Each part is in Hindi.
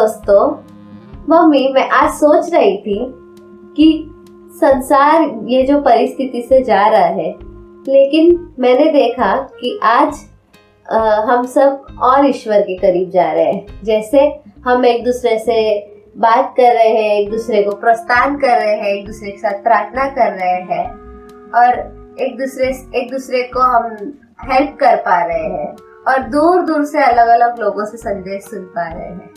दोस्तों, मम्मी मैं आज सोच रही थी कि संसार ये जो परिस्थिति से जा रहा है, लेकिन मैंने देखा कि आज हम सब और ईश्वर के करीब जा रहे हैं। जैसे हम एक दूसरे से बात कर रहे हैं, एक दूसरे को प्रस्थान कर रहे हैं, एक दूसरे के साथ प्रार्थना कर रहे हैं और एक दूसरे को हम हेल्प कर पा रहे हैं और दूर दूर से अलग अलग लोगों से संदेश सुन पा रहे हैं।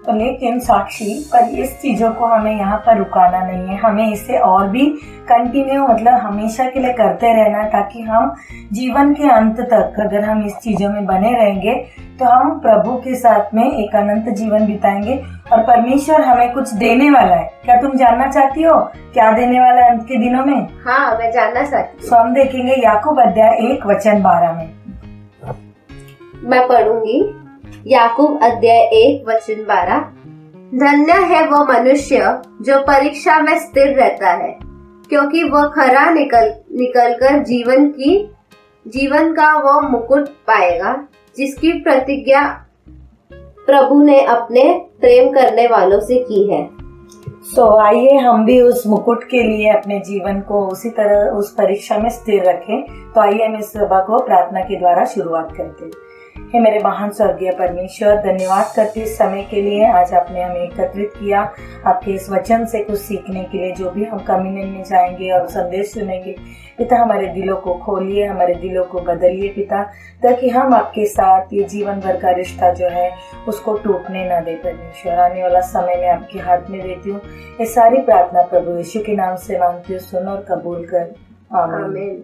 लेकिन साक्षी, पर इस चीजों को हमें यहाँ पर रुकाना नहीं है, हमें इसे और भी कंटिन्यू मतलब हमेशा के लिए करते रहना, ताकि हम जीवन के अंत तक अगर हम इस चीजों में बने रहेंगे तो हम प्रभु के साथ में एक अनंत जीवन बिताएंगे और परमेश्वर हमें कुछ देने वाला है। क्या तुम जानना चाहती हो क्या देने वाला है अंत के दिनों में? हाँ, मैं जानना चाहती हूँ। तो हम देखेंगे याकूब अध्याय 1:12 में। मैं पढ़ूंगी याकूब अध्याय 1:12। धन्य है वो मनुष्य जो परीक्षा में स्थिर रहता है, क्योंकि वह खरा निकल कर जीवन का वो मुकुट पाएगा जिसकी प्रतिज्ञा प्रभु ने अपने प्रेम करने वालों से की है। आइए हम भी उस मुकुट के लिए अपने जीवन को उसी तरह उस परीक्षा में स्थिर रखें। तो आइए हम इस सभा को प्रार्थना के द्वारा शुरुआत करते हैं। हे मेरे महान स्वर्गीय परमेश्वर, धन्यवाद करते इस समय के लिए। आज आपने हमें एकत्रित किया आपके इस वचन से कुछ सीखने के लिए। जो भी हम कम्युनियन में जाएंगे और संदेश सुनेंगे, पिता हमारे दिलों को खोलिए, हमारे दिलों को बदलिए पिता, ताकि हम आपके साथ ये जीवन भर का रिश्ता जो है उसको टूटने न दे परमेश्वर। आने वाला समय में आपके हाथ में देती हूँ। ये सारी प्रार्थना प्रभु यीशु के नाम से मांगती हूँ, सुन और कबूल कर, आमीन।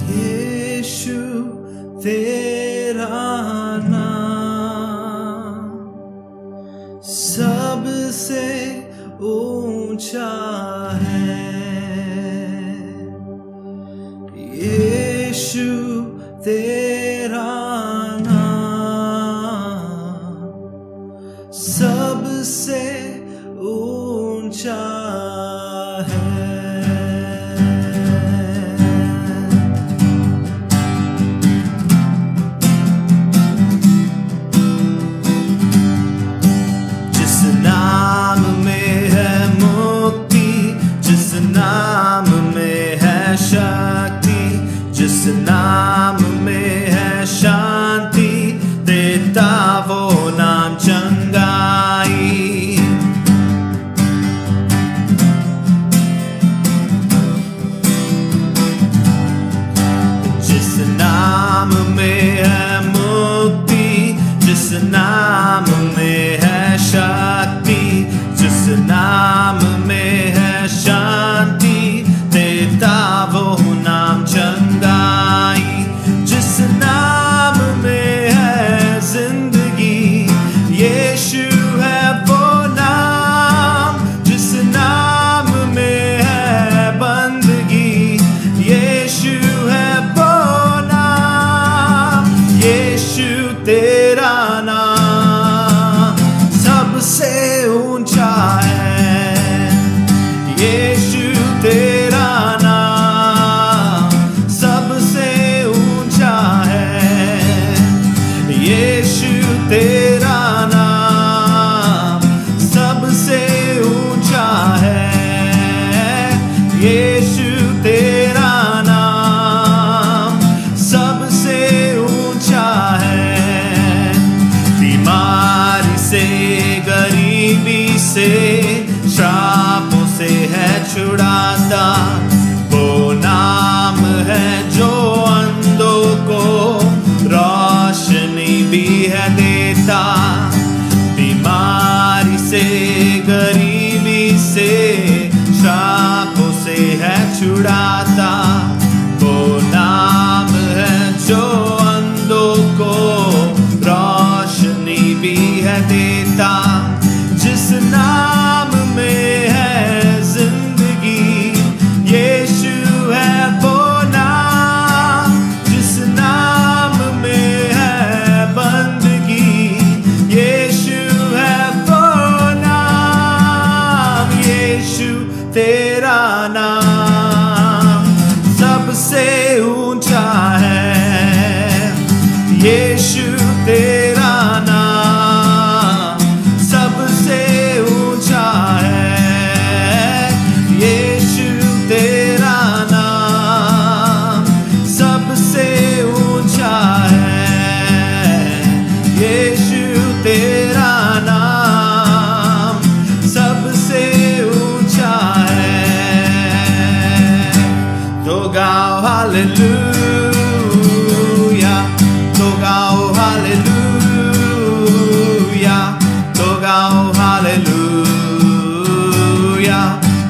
यीशु तेरा नाम सबसे ऊंचा है। यीशु तेरा नाम सबसे ऊंचा है। जिस नाम में है शांति, देता वो नाम चंगाई। जिस नाम में है मुक्ति, जिस नाम में है शक्ति, जिस नाम में है शांति, देता वो नाम चंगाई। जिस नाम में है जिंदगी, यीशु है वो नाम। जिस नाम में है बंदगी, यीशु है वो नाम। यीशु तेरा नाम सबसे ऊंचा है। यीशु तेरा नाम सबसे ऊंचा है। यीशु तेरा नाम सबसे ऊंचा है। यीशु तेरा नाम सबसे ऊंचा है। बीमारी से, गरीबी से, श्रापों से है छुड़ाता। वो नाम है जो अंधों को रोशनी भी है देता। बीमारी से, गरीबी से, श्रापों से है छुड़ाता। वो नाम है जो अंधों को रोशनी भी है देता। जिस नाम में है जिंदगी, यीशु है वो नाम। यीशु तेरा नाम सबसे ऊंचा है। यीशु तेरा नाम सबसे ऊंचा है। यीशु तेरा नाम सबसे ऊंचा है। तो गाओ हालेलुया, तो गाओ हालेलुया, तो गाओ हालेलुया,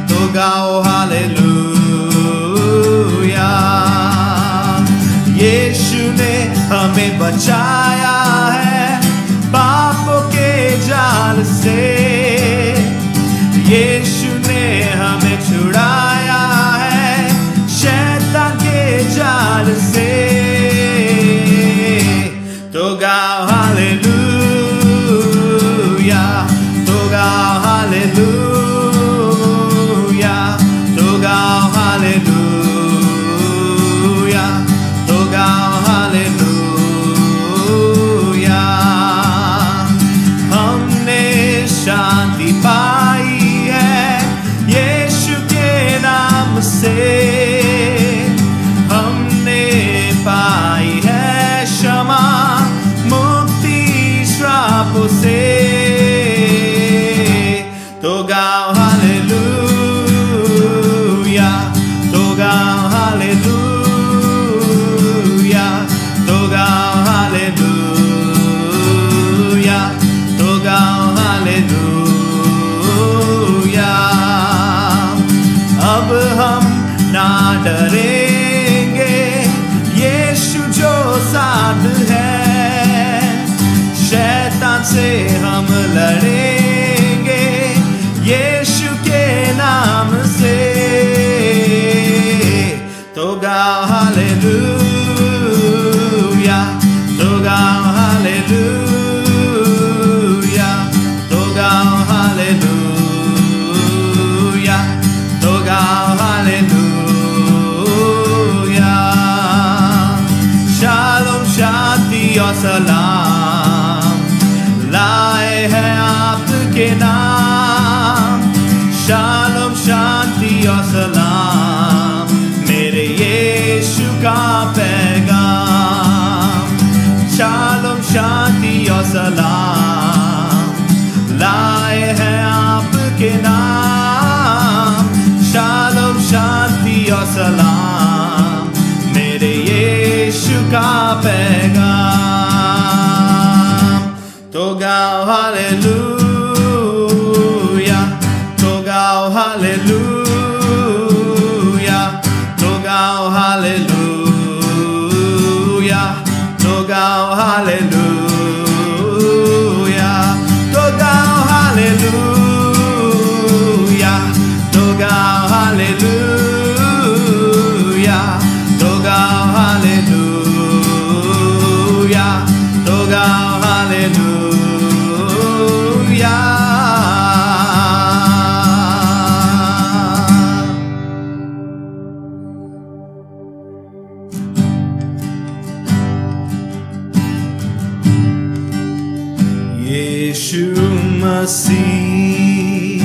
तो गाओ हालेलुया। यीशु ने हमें बचाया है पापों के जाल से। यीशु ने हमें छुड़ाया है शैतान के जाल से। तो गाओ हालेलुया, तो गाओ हालेलुया, तो गाओ हालेलुया, तो गाओ हालेलुया। हमने शांति पाई है यीशु के नाम से। हमने पाई है क्षमा मुक्ति श्रापों से। तो गाओ हालेलुया, तो गाओ हालेलुया, तो गाओ हालेलुया, तो गाओ हालेलुया। अब हम ना डरेंगे यीशु जो साथ है। शैतान से हम लड़ेंगे यीशु के नाम से। तो गाओ हालेलुया, तो गाओ हालेलुया, तो गाओ हालेलुया, तो गाओ हालेलुया। शालोम शांति और सलाम लाए हैं आपके नाम। शालोम शांति और सलाम मेरे यीशु का पैगाम। शालोम शांति और सलाम लाए हैं आपके नाम। शालोम शांति और सलाम मेरे यीशु का पैगाम। तो गाओ हालेलुया, तो गाओ हालेलुया, तो गाओ हालेलुया, तो गाओ हालेलुया, तो गाओ हालेलुया, तो गाओ हालेलुया, तो गाओ हालेलुया, तो गाओ हालेलुया। यीशु मसीह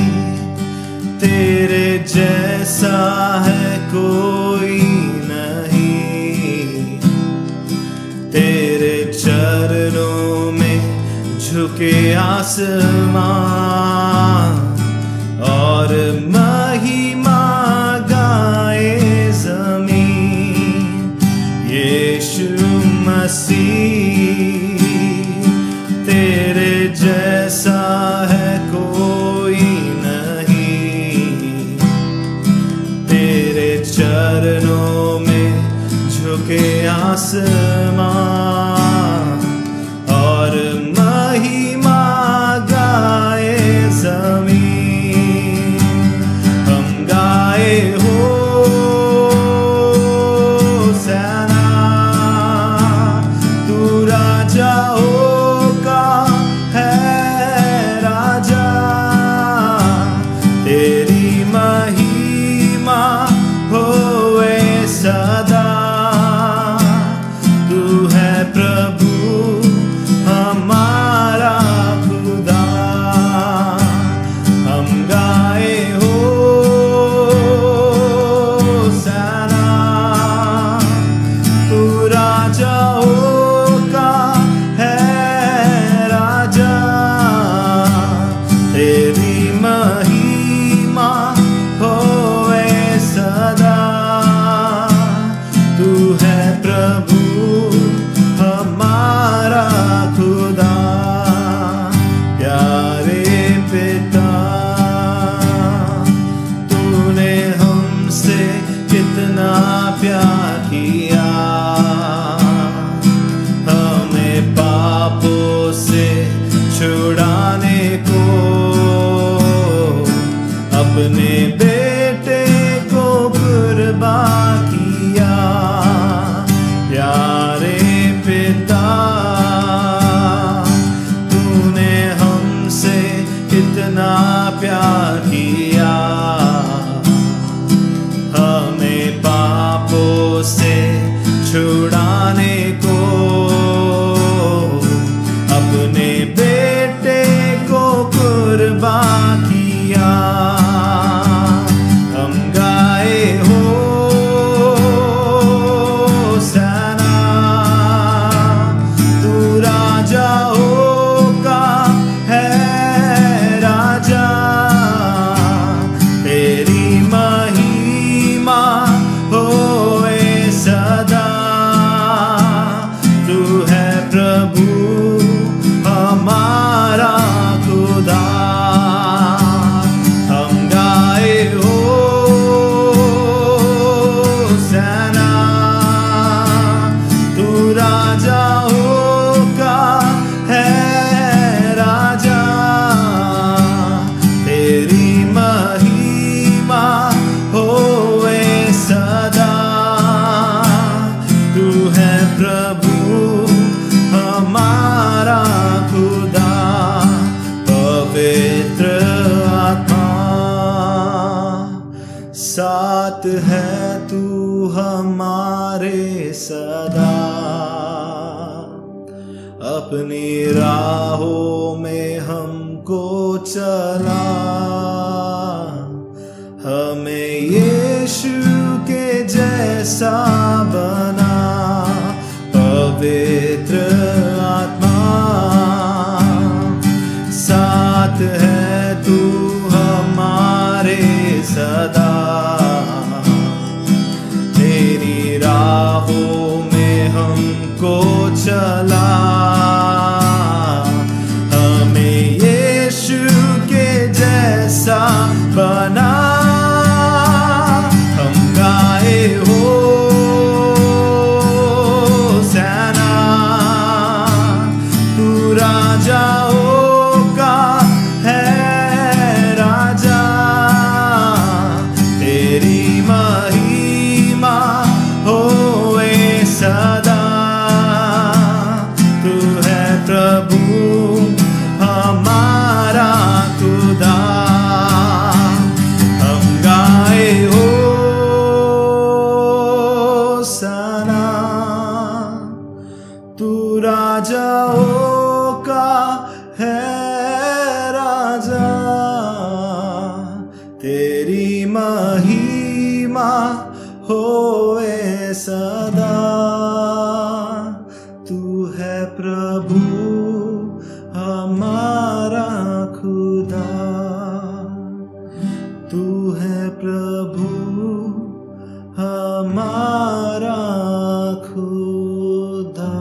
तेरे जैसा है कोई नहीं। तेरे चरणों में झुके आसमान और महिमा गाए ज़मीन। यीशु मसीह तेरे जैसा है कोई नहीं। तेरे चरणों में झुके आसमान और महिमा गाए ज़मीन। हम गाए होसैना, तू राजाओं का है राजा। तेरी महिमा होए सदा, तू है अपने बेटे को कुर्बान किया। प्यारे पिता, तूने हमसे कितना प्यार किया। हमें पापों से छुड़ाने को अपने बेटे को कुर्बान किया। हम गाए होसाना, तू राजाओं का है राजा। तेरी महिमा होए सदा। तू है प्रभु हमारा खुदा। हम गाए होसाना, तू राजाओं का है राजा। तेरी महिमा होए सदा। तू है प्रभु हमारा खुदा। पवित्र आत्मा साथ है तू हमारे सदा। अपनी राहों में हमको चला। हमें यीशु के जैसा बना। पवित्र आत्मा साथ है तू हमारे सदा। तेरी राहों में हमको चला। हमें यीशु के जैसा बना। हम गाए होसाना, तू राजाओं का है राजा। तेरी महिमा होए सदा। तू है प्रभु हमारा खुदा। हम गाए होसाना, तू राजाओं का है राजा। तेरी महिमा होए सदा। तू है प्रभु हमारा खुदा। तू है प्रभु हमारा खुदा।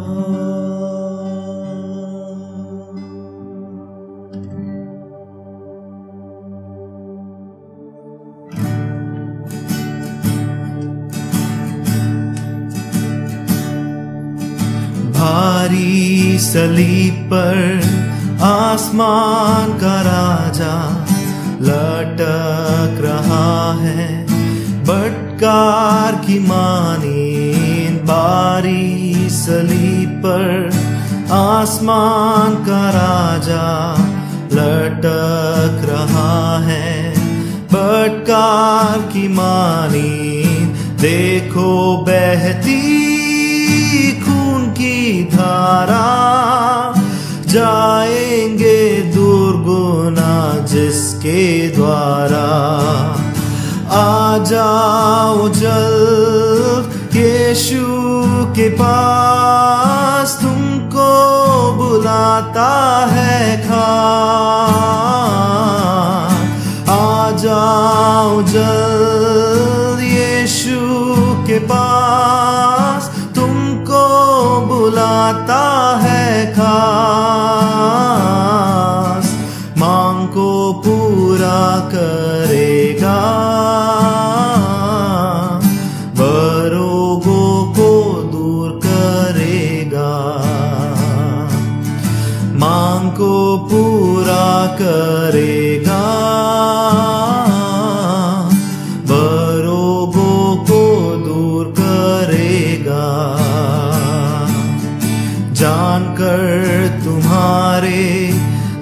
भारी सलीब पर आसमान का राजा लटक रहा है। बटकार की मानींद बारी सलीब पर आसमान का राजा लटक रहा है। बटकार की मानींद देखो बहती खून की धारा। जाएंगे दुर्गुना जिसके द्वारा। आ जाओ जल्द यीशु के पास। तुमको बुलाता है खास। आ जाओ जल्द यीशु के पास। तुमको बुलाता है खास। मांग को पूरा करेगा। बरोगों को दूर करेगा। मांग को पूरा करेगा। जानकर तुम्हारे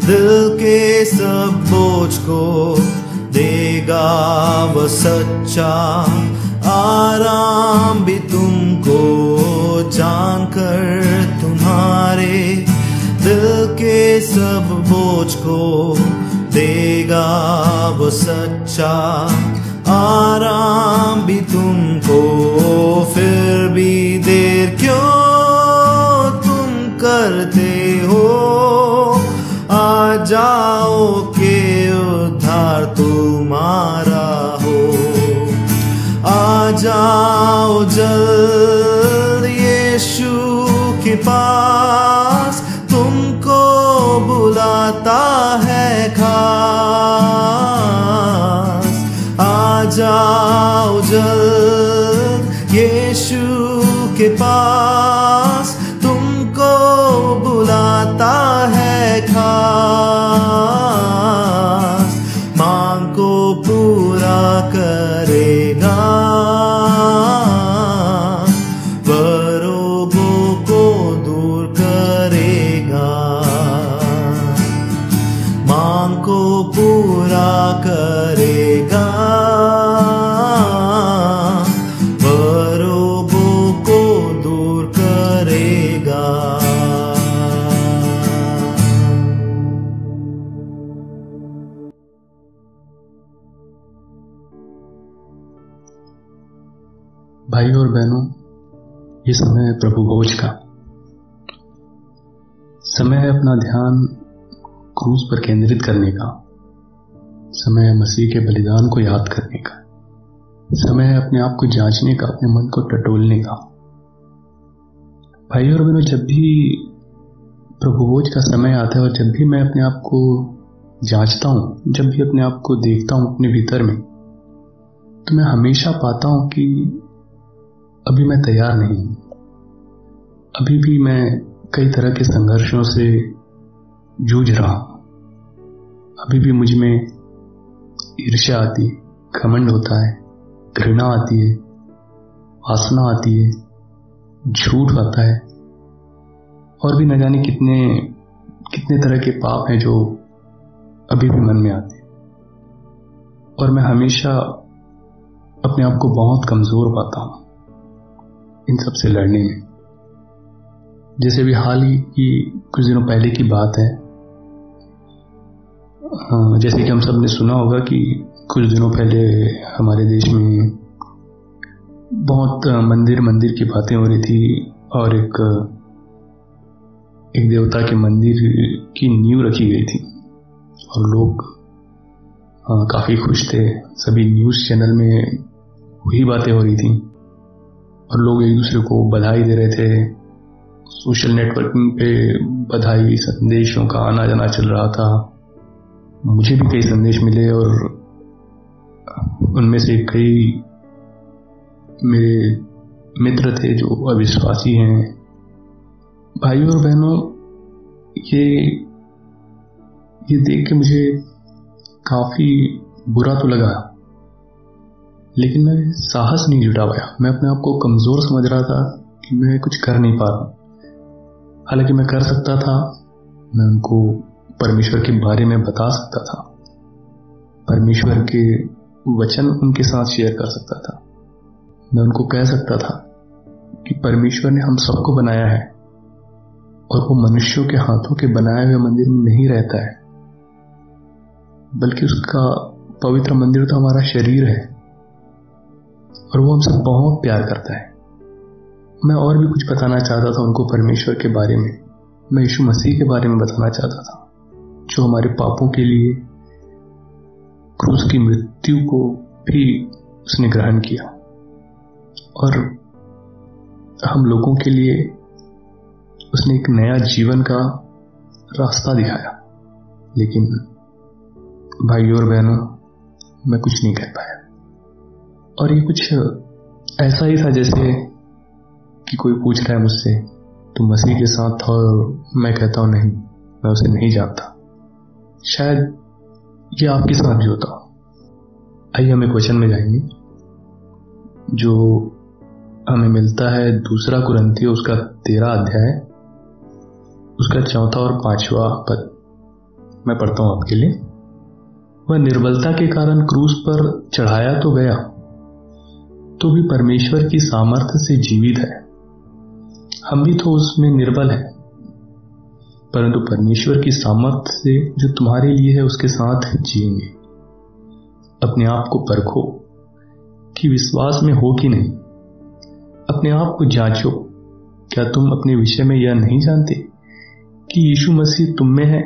दिल के सब बोझ को देगा वो सच्चा आराम भी तुमको। जानकर तुम्हारे दिल के सब बोझ को देगा वो सच्चा आराम भी तुमको। फिर भी देर क्यों तुम करते हो, आ जाओ के उद्धार तुम्हारा हो। आ जाओ जल्द यीशु के पास, तुमको बुलाता है खास। आ जाओ जल्द यीशु के पास, तुमको बुलाता है खास। मांग को पूरा करेगा, बरोगों को दूर करेगा। मांग को पूरा करेगा, बरोगों को दूर करेगा। भाइयों और बहनों, ये समय है प्रभु भोज का। समय है अपना ध्यान क्रूस पर केंद्रित करने का। समय है मसीह के बलिदान को याद करने का। समय है अपने आप को जांचने का, अपने मन को टटोलने का। भाइयों और बहनों, जब भी प्रभु भोज का समय आता है और जब भी मैं अपने आप को जांचता हूं, जब भी अपने आप को देखता हूं अपने भीतर में, तो मैं हमेशा पाता हूं कि अभी मैं तैयार नहीं हूं। अभी भी मैं कई तरह के संघर्षों से जूझ रहा हूं। अभी भी मुझ में ईर्ष्या आती है, घमंड होता है, घृणा आती है, वासना आती है, झूठ आता है, और भी न जाने कितने कितने तरह के पाप हैं जो अभी भी मन में आते हैं। और मैं हमेशा अपने आप को बहुत कमजोर पाता हूं इन सब से लड़ने में। जैसे भी हाल ही की कुछ दिनों पहले की बात है, जैसे कि हम सब ने सुना होगा कि कुछ दिनों पहले हमारे देश में बहुत मंदिर की बातें हो रही थी, और एक देवता के मंदिर की नींव रखी गई थी, और लोग काफी खुश थे। सभी न्यूज चैनल में वही बातें हो रही थी, और लोग एक दूसरे को बधाई दे रहे थे। सोशल नेटवर्किंग पे बधाई संदेशों का आना जाना चल रहा था। मुझे भी कई संदेश मिले, और उनमें से कई मेरे मित्र थे जो अविश्वासी हैं। भाइयों और बहनों, ये देख के मुझे काफी बुरा तो लगा, लेकिन मैं साहस नहीं जुटा पाया। मैं अपने आप को कमजोर समझ रहा था कि मैं कुछ कर नहीं पा रहा। हालांकि मैं कर सकता था, मैं उनको परमेश्वर के बारे में बता सकता था, परमेश्वर के वचन उनके साथ शेयर कर सकता था। मैं उनको कह सकता था कि परमेश्वर ने हम सबको बनाया है, और वो मनुष्यों के हाथों के बनाए हुए मंदिर में नहीं रहता है, बल्कि उसका पवित्र मंदिर तो हमारा शरीर है, और वो हमसे बहुत प्यार करता है। मैं और भी कुछ बताना चाहता था उनको परमेश्वर के बारे में। मैं यीशु मसीह के बारे में बताना चाहता था, जो हमारे पापों के लिए क्रूस की मृत्यु को भी उसने ग्रहण किया, और हम लोगों के लिए उसने एक नया जीवन का रास्ता दिखाया। लेकिन भाइयों और बहनों, मैं कुछ नहीं कर पाया। और ये कुछ ऐसा ही था जैसे कि कोई पूछ रहा है मुझसे, तुम मसीह के साथ था, और मैं कहता हूं नहीं, मैं उसे नहीं जानता। शायद ये आपके साथ भी होता। आइए हम एक वचन में जाएंगे जो हमें मिलता है 2 कुरिन्थियों उसका 13 अध्याय उसका चौथा और पांचवा पद मैं पढ़ता हूं आपके लिए। वह निर्बलता के कारण क्रूस पर चढ़ाया तो गया, तो भी परमेश्वर की सामर्थ्य से जीवित है। हम भी तो उसमें निर्बल हैं, परंतु परमेश्वर की सामर्थ्य से जो तुम्हारे लिए है उसके साथ जिएंगे। अपने आप को परखो कि विश्वास में हो कि नहीं। अपने आप को जांचो, क्या तुम अपने विषय में यह नहीं जानते कि यीशु मसीह तुम में है,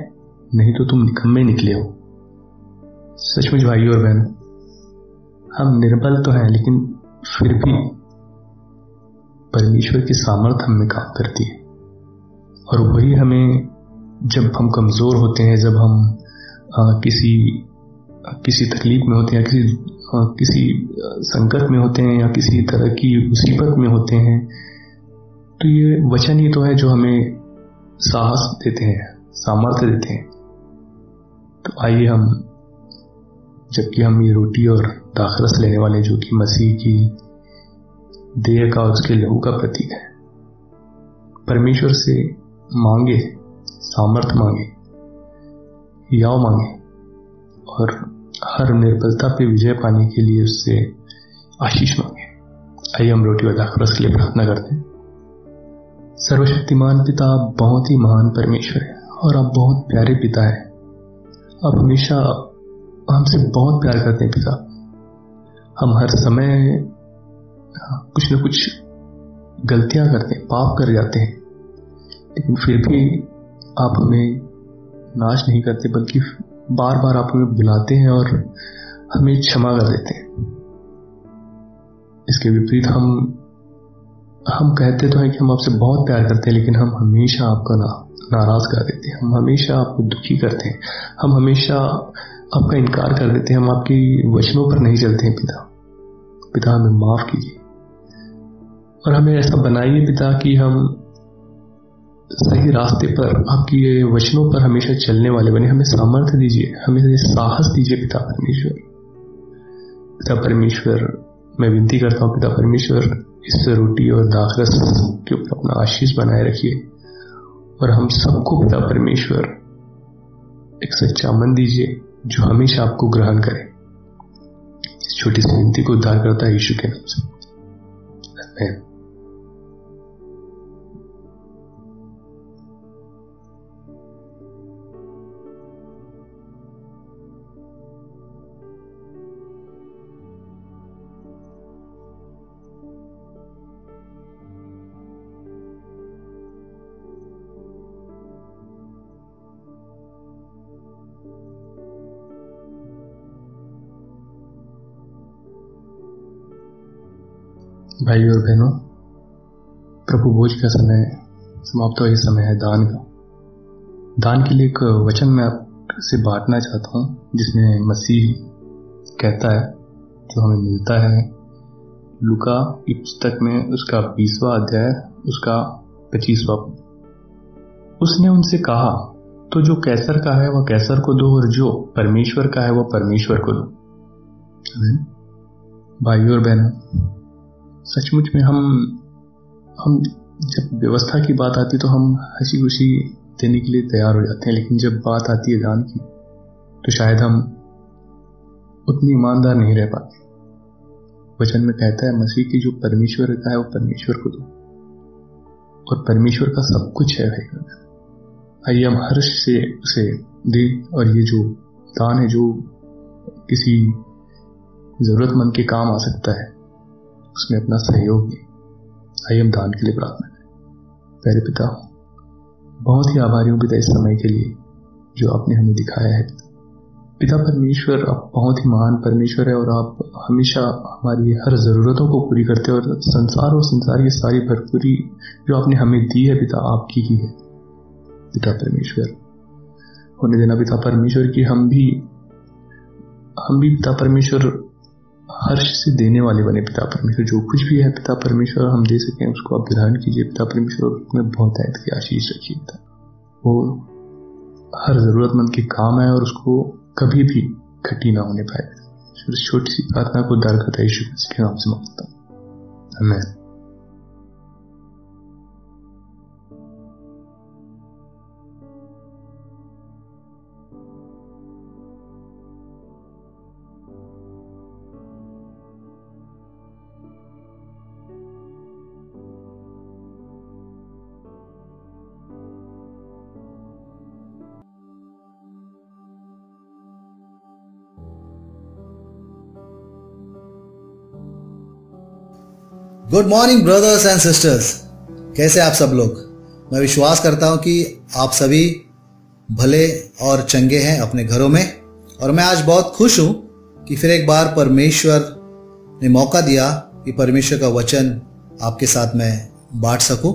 नहीं तो तुम निकम्मे निकले हो। सचमुच भाइयों और बहनों, हम निर्बल तो हैं, लेकिन फिर भी परमेश्वर की सामर्थ्य हम में काम करती है, और वही हमें, जब हम कमजोर होते हैं, जब हम किसी तकलीफ में होते हैं, किसी संकट में होते हैं, या किसी तरह की मुसीबत में होते हैं, तो ये वचन ही तो है जो हमें साहस देते हैं, सामर्थ्य देते हैं। तो आइए हम, जबकि हम ये रोटी और दाखरस लेने वाले, जो कि मसीह की देह का, उसके लहू का प्रतीक है, परमेश्वर से मांगे, सामर्थ्य मांगे, याव मांगे, और हर निर्बलता पे विजय पाने के लिए उससे आशीष मांगे। आइए हम रोटी और दाखरस के लिए प्रार्थना करते हैं। सर्वशक्तिमान पिता, आप बहुत ही महान परमेश्वर है, और आप बहुत प्यारे पिता है। आप हमेशा हमसे बहुत प्यार करते हैं पिता। हम हर समय कुछ न कुछ गलतियां करते हैं, पाप कर जाते हैं, लेकिन फिर भी आप हमें नाश नहीं करते, बल्कि बार बार आप हमें बुलाते हैं और हमें क्षमा कर देते हैं। इसके विपरीत हम कहते तो हैं कि हम आपसे बहुत प्यार करते हैं, लेकिन हम हमेशा आपका नाराज कर देते हैं, हम हमेशा आपको दुखी करते हैं, हम हमेशा आपका इनकार कर देते हैं, हम आपकी वचनों पर नहीं चलते हैं। पिता हमें माफ कीजिए, और हमें ऐसा बनाइए पिता कि हम सही रास्ते पर, आपकी ये वचनों पर हमेशा चलने वाले बने। हमें सामर्थ्य दीजिए, हमें साहस दीजिए पिता परमेश्वर। पिता परमेश्वर, मैं विनती करता हूँ पिता परमेश्वर, इस रोटी और दाखरस के ऊपर अपना आशीष बनाए रखिए, और हम सबको पिता परमेश्वर एक सच्चा मन दीजिए जो हमेशा आपको ग्रहण करे। इस छोटी सी विनती को उद्धार करता है यीशु के नाम से, आमीन। भाइयों और बहनों, प्रभु भोज का समय समाप्त हो, यह समय है दान का। दान के लिए एक वचन मैं आपसे बांटना चाहता हूँ, जिसमें मसीह कहता है, जो हमें मिलता है लूका की पुस्तक में, उसका 20वां अध्याय, उसका 25वां। उसने उनसे कहा, तो जो कैसर का है वह कैसर को दो, और जो परमेश्वर का है वह परमेश्वर को दो। भाइयों और बहनों, सचमुच में हम जब व्यवस्था की बात आती तो हम हंसी खुशी देने के लिए तैयार हो जाते हैं, लेकिन जब बात आती है दान की, तो शायद हम उतने ईमानदार नहीं रह पाते। वचन में कहता है मसीह की जो परमेश्वर का है वो परमेश्वर को दो, और परमेश्वर का सब कुछ है भाई। आइए हम हर्ष से उसे दें, और ये जो दान है, जो किसी जरूरतमंद के काम आ सकता है, उसमें अपना सहयोग दें। आइए हम दान के लिए प्रार्थना करें। प्यारे पिता, बहुत ही आभारी हूँ पिता इस समय के लिए जो आपने हमें दिखाया है। पिता परमेश्वर, आप बहुत ही महान परमेश्वर है, और आप हमेशा हमारी हर जरूरतों को पूरी करते हैं, और संसार और संसार की सारी भरपूरी जो आपने हमें दी है पिता, आपकी ही है पिता परमेश्वर। होने देना पिता परमेश्वर की हम भी पिता परमेश्वर हर्ष से देने वाले बने पिता परमेश्वर। जो कुछ भी है पिता परमेश्वर हम दे सकें, उसको आप ग्रहण कीजिए पिता परमेश्वर, उसमें बहुत ऐत की आशीष रखिए पिता। वो हर जरूरतमंद के काम है, और उसको कभी भी घटी ना होने पाए। इस छोटी सी प्रार्थना को उद्धार करता यीशु मसीह के नाम से मांगता हूं, आमीन। Good morning brothers and sisters, कैसे आप सब लोग। मैं विश्वास करता हूं कि आप सभी भले और चंगे हैं अपने घरों में। और मैं आज बहुत खुश हूं कि फिर एक बार परमेश्वर ने मौका दिया कि परमेश्वर का वचन आपके साथ मैं बांट सकूं।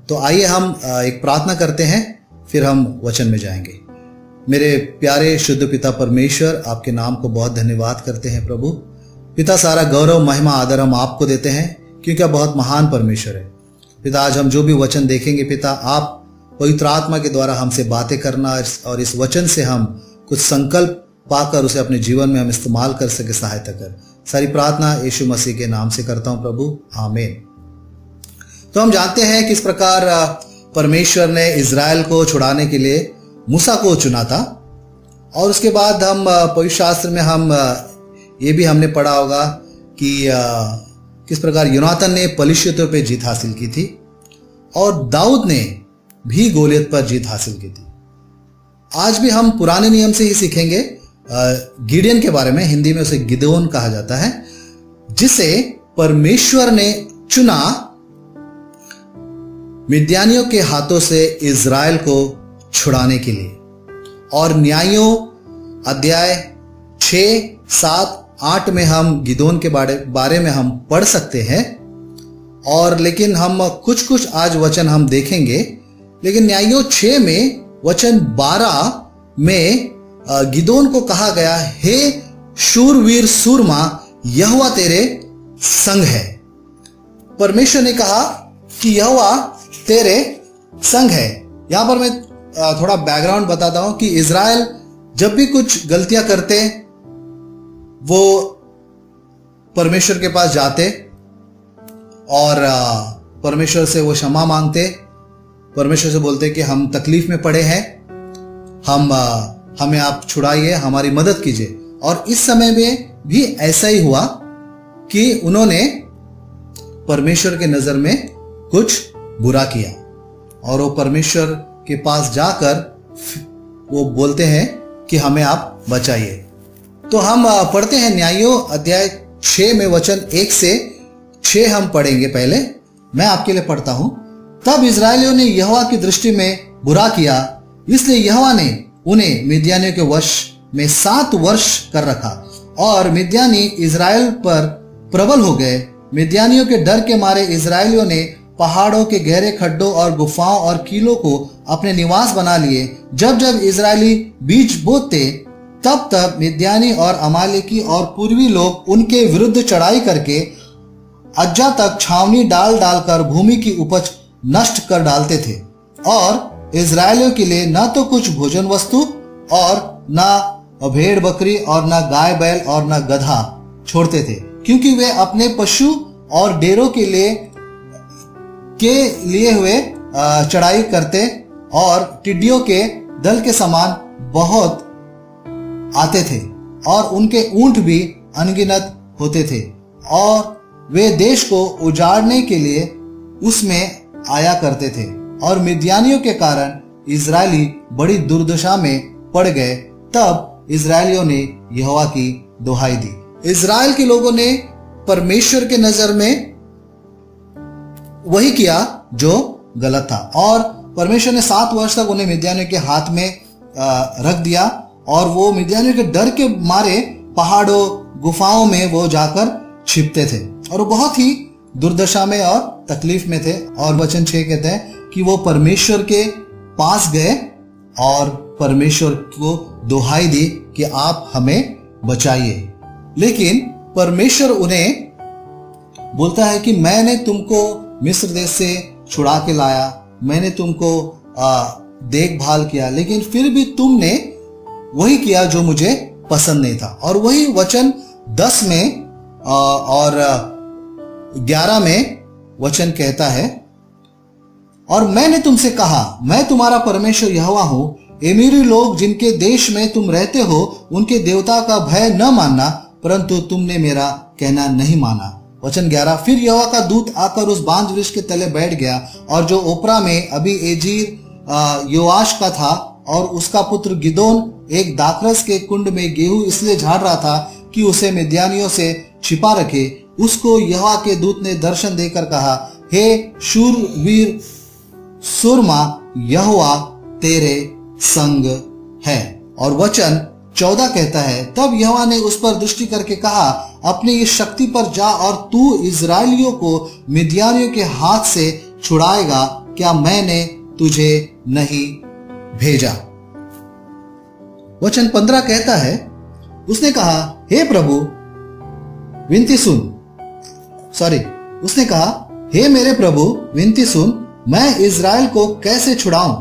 तो आइए हम एक प्रार्थना करते हैं, फिर हम वचन में जाएंगे। मेरे प्यारे शुद्ध पिता परमेश्वर, आपके नाम को बहुत धन्यवाद करते हैं प्रभु। पिता, सारा गौरव महिमा आदर हम आपको देते हैं क्योंकि आप बहुत महान परमेश्वर है। पिता, आज हम जो भी वचन देखेंगे पिता, आप पवित्र आत्मा के द्वारा हमसे बातें करना और इस वचन से हम कुछ संकल्प पाकर उसे अपने जीवन में हम इस्तेमाल कर सके, सहायता कर। सारी प्रार्थना यीशु मसीह के नाम से करता हूं प्रभु, आमीन। तो हम जानते हैं किस प्रकार परमेश्वर ने इजराइल को छुड़ाने के लिए मूसा को चुना था। और उसके बाद हम पवित्र शास्त्र में हम ये भी हमने पढ़ा होगा कि किस प्रकार योनातन ने पलिश्तियों पे जीत हासिल की थी और दाऊद ने भी गोलियत पर जीत हासिल की थी। आज भी हम पुराने नियम से ही सीखेंगे गिडियन के बारे में। हिंदी में उसे गिदोन कहा जाता है, जिसे परमेश्वर ने चुना मिद्यानियों के हाथों से इजराइल को छुड़ाने के लिए। और न्यायों अध्याय 6, 7, 8 में हम गिदोन के बारे में हम पढ़ सकते हैं। और लेकिन हम कुछ आज वचन हम देखेंगे। लेकिन न्यायों 6 में वचन 12 में गिदोन को कहा गया, हे शूरवीर सूरमा, यहोवा तेरे संग है। परमेश्वर ने कहा कि यहोवा तेरे संग है। यहां पर मैं थोड़ा बैकग्राउंड बताता हूं कि इजराइल जब भी कुछ गलतियां करते वो परमेश्वर के पास जाते और परमेश्वर से वो क्षमा मांगते, परमेश्वर से बोलते कि हम तकलीफ में पड़े हैं, हमें आप छुड़ाइए, हमारी मदद कीजिए। और इस समय में भी ऐसा ही हुआ कि उन्होंने परमेश्वर के नजर में कुछ बुरा किया और वो परमेश्वर के पास जाकर वो बोलते हैं कि हमें आप बचाइए। तो हम पढ़ते हैं न्यायों अध्याय 6 में वचन 1 से 6 हम पढ़ेंगे। पहले मैं आपके लिए पढ़ता हूं। तब इजराइलियों ने यहोवा की दृष्टि में बुरा किया, इसलिए यहोवा ने उन्हें मिद्यानियों के वश में 7 वर्ष कर रखा और मिद्यानी इजराइल पर प्रबल हो गए। मिद्यानियों के डर के मारे इजराइलियों ने पहाड़ों के गहरे खड्डों और गुफाओं और कीलों को अपने निवास बना लिए। जब जब इजरायली बीज बोते तब तब मिद्यानी और अमालेकी और पूर्वी लोग उनके विरुद्ध चढ़ाई करके अज्जा तक छावनी डाल डालकर भूमि की उपज नष्ट कर डालते थे। और इजरायलियों के लिए न तो कुछ भोजन वस्तु और न भेड़ बकरी और न गाय बैल और न गधा छोड़ते थे, क्योंकि वे अपने पशु और डेरों के लिए हुए चढ़ाई करते और टिड्डियों के दल के समान बहुत आते थे और उनके ऊंट भी अनगिनत होते थे। और वे देश को उजाड़ने के लिए उसमें आया करते थे। और मिद्यानियों के कारण इजरायली बड़ी दुर्दशा में पड़ गए। तब इजरायलियों ने यहोवा की दुहाई दी। इजराइल के लोगों ने परमेश्वर के नजर में वही किया जो गलत था और परमेश्वर ने 7 वर्ष तक उन्हें मिद्यानियों के हाथ में रख दिया। और वो मिद्यानियों के डर के मारे पहाड़ों गुफाओं में वो जाकर छिपते थे और वो बहुत ही दुर्दशा में और तकलीफ में थे। और वचन 6 कहते हैं कि वो परमेश्वर के पास गए और परमेश्वर को दुहाई दी कि आप हमें बचाइए। लेकिन परमेश्वर उन्हें बोलता है कि मैंने तुमको मिस्र देश से छुड़ा के लाया, मैंने तुमको देखभाल किया, लेकिन फिर भी तुमने वही किया जो मुझे पसंद नहीं था। और वही वचन 10 में और 11 में वचन कहता है, और मैंने तुमसे कहा, मैं तुम्हारा परमेश्वर यहोवा हूं। एमीरी लोग जिनके देश में तुम रहते हो उनके देवता का भय न मानना, परंतु तुमने मेरा कहना नहीं माना। वचन 11, फिर यहोवा का दूत आकर उस बांज वृक्ष के तले बैठ गया और जो ओपरा में अभी एजीर योआश का था और उसका पुत्र गिदोन एक दाखरस के कुंड में गेहूं इसलिए झाड़ रहा था कि उसे मिद्यानियों से छिपा रखे, उसको यहोवा के दूत ने दर्शन देकर कहा, हे शूरवीर सुरमा, यहोवा तेरे संग है। और वचन 14 कहता है, तब यहोवा ने उस पर दृष्टि करके कहा, अपने इस शक्ति पर जा और तू इजरायलियों को मिद्यानियों के हाथ से छुड़ाएगा, क्या मैंने तुझे नहीं भेजा। वचन 15 कहता है, उसने कहा, हे प्रभु विनती सुन, उसने कहा, हे मेरे प्रभु विनती सुन, मैं इजराइल को कैसे छुड़ाऊं।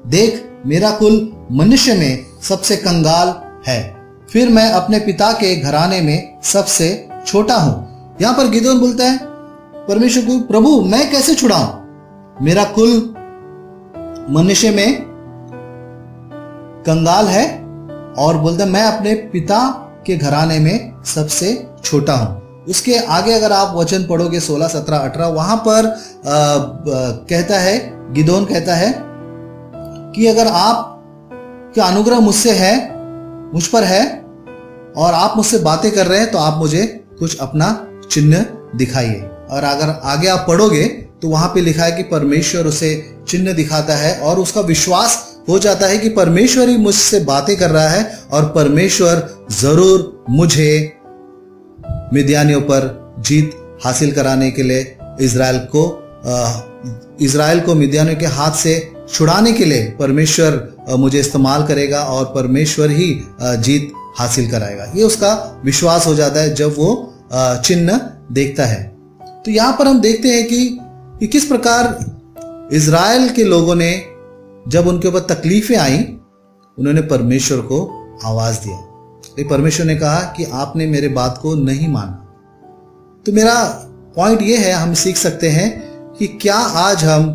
देख, मेरा कुल मनुष्य में सबसे कंगाल है, फिर मैं अपने पिता के घराने में सबसे छोटा हूं। यहां पर गिदोन बोलता है परमेश्वर को, प्रभु मैं कैसे छुड़ाऊं, मेरा कुल मनुष्य में कंगाल है, और बोलता मैं अपने पिता के घराने में सबसे छोटा हूं। उसके आगे अगर आप वचन पढ़ोगे 16, 17, 18, वहां पर कहता है, गिदोन कहता है कि अगर आप का अनुग्रह मुझसे है, मुझ पर है, और आप मुझसे बातें कर रहे हैं, तो आप मुझे कुछ अपना चिन्ह दिखाइए। और अगर आगे आप पढ़ोगे तो वहां पे लिखा है कि परमेश्वर उसे चिन्ह दिखाता है और उसका विश्वास हो जाता है कि परमेश्वर ही मुझसे बातें कर रहा है और परमेश्वर जरूर मुझे मिद्यानियों पर जीत हासिल कराने के लिए, इजराइल को मिद्यानियों के हाथ से छुड़ाने के लिए परमेश्वर मुझे इस्तेमाल करेगा और परमेश्वर ही जीत हासिल कराएगा। ये उसका विश्वास हो जाता है जब वो चिन्ह देखता है। तो यहां पर हम देखते हैं कि किस प्रकार इजराइल के लोगों ने, जब उनके ऊपर तकलीफें आई, उन्होंने परमेश्वर को आवाज दिया। लेकिन परमेश्वर ने कहा कि आपने मेरे बात को नहीं माना। तो मेरा पॉइंट ये है, हम सीख सकते हैं कि क्या आज हम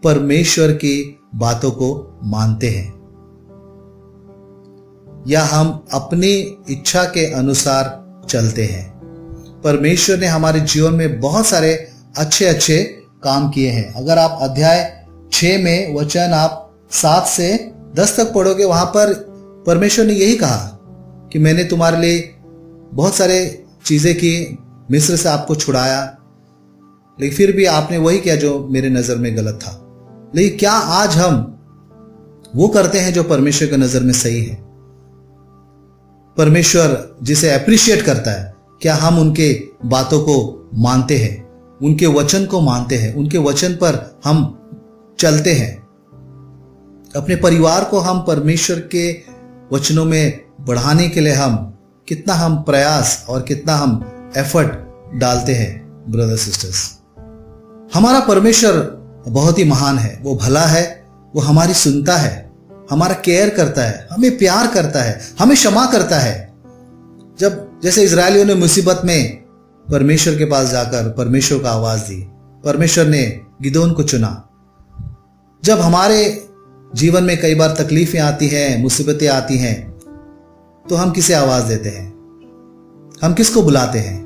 परमेश्वर की बातों को मानते हैं, या हम अपनी इच्छा के अनुसार चलते हैं। परमेश्वर ने हमारे जीवन में बहुत सारे अच्छे अच्छे काम किए हैं। अगर आप अध्याय 6 में वचन आप 7 से 10 तक पढ़ोगे, वहां पर परमेश्वर ने यही कहा कि मैंने तुम्हारे लिए बहुत सारे चीजें की, मिस्र से आपको छुड़ाया, लेकिन फिर भी आपने वही किया जो मेरे नजर में गलत था। लेकिन क्या आज हम वो करते हैं जो परमेश्वर की नजर में सही है? परमेश्वर जिसे अप्रिशिएट करता है, क्या हम उनके बातों को मानते हैं, उनके वचन को मानते हैं, उनके वचन पर हम चलते हैं? अपने परिवार को हम परमेश्वर के वचनों में बढ़ाने के लिए कितना हम प्रयास और कितना हम एफर्ट डालते हैं। ब्रदर सिस्टर्स, हमारा परमेश्वर बहुत ही महान है, वो भला है, वो हमारी सुनता है, हमारा केयर करता है, हमें प्यार करता है, हमें क्षमा करता है। जब जैसे इजरायलियों ने मुसीबत में परमेश्वर के पास जाकर परमेश्वर को आवाज दी, परमेश्वर ने गिदोन को चुना। जब हमारे जीवन में कई बार तकलीफें आती हैं, मुसीबतें आती हैं, तो हम किसे आवाज देते हैं? हम किसको बुलाते हैं?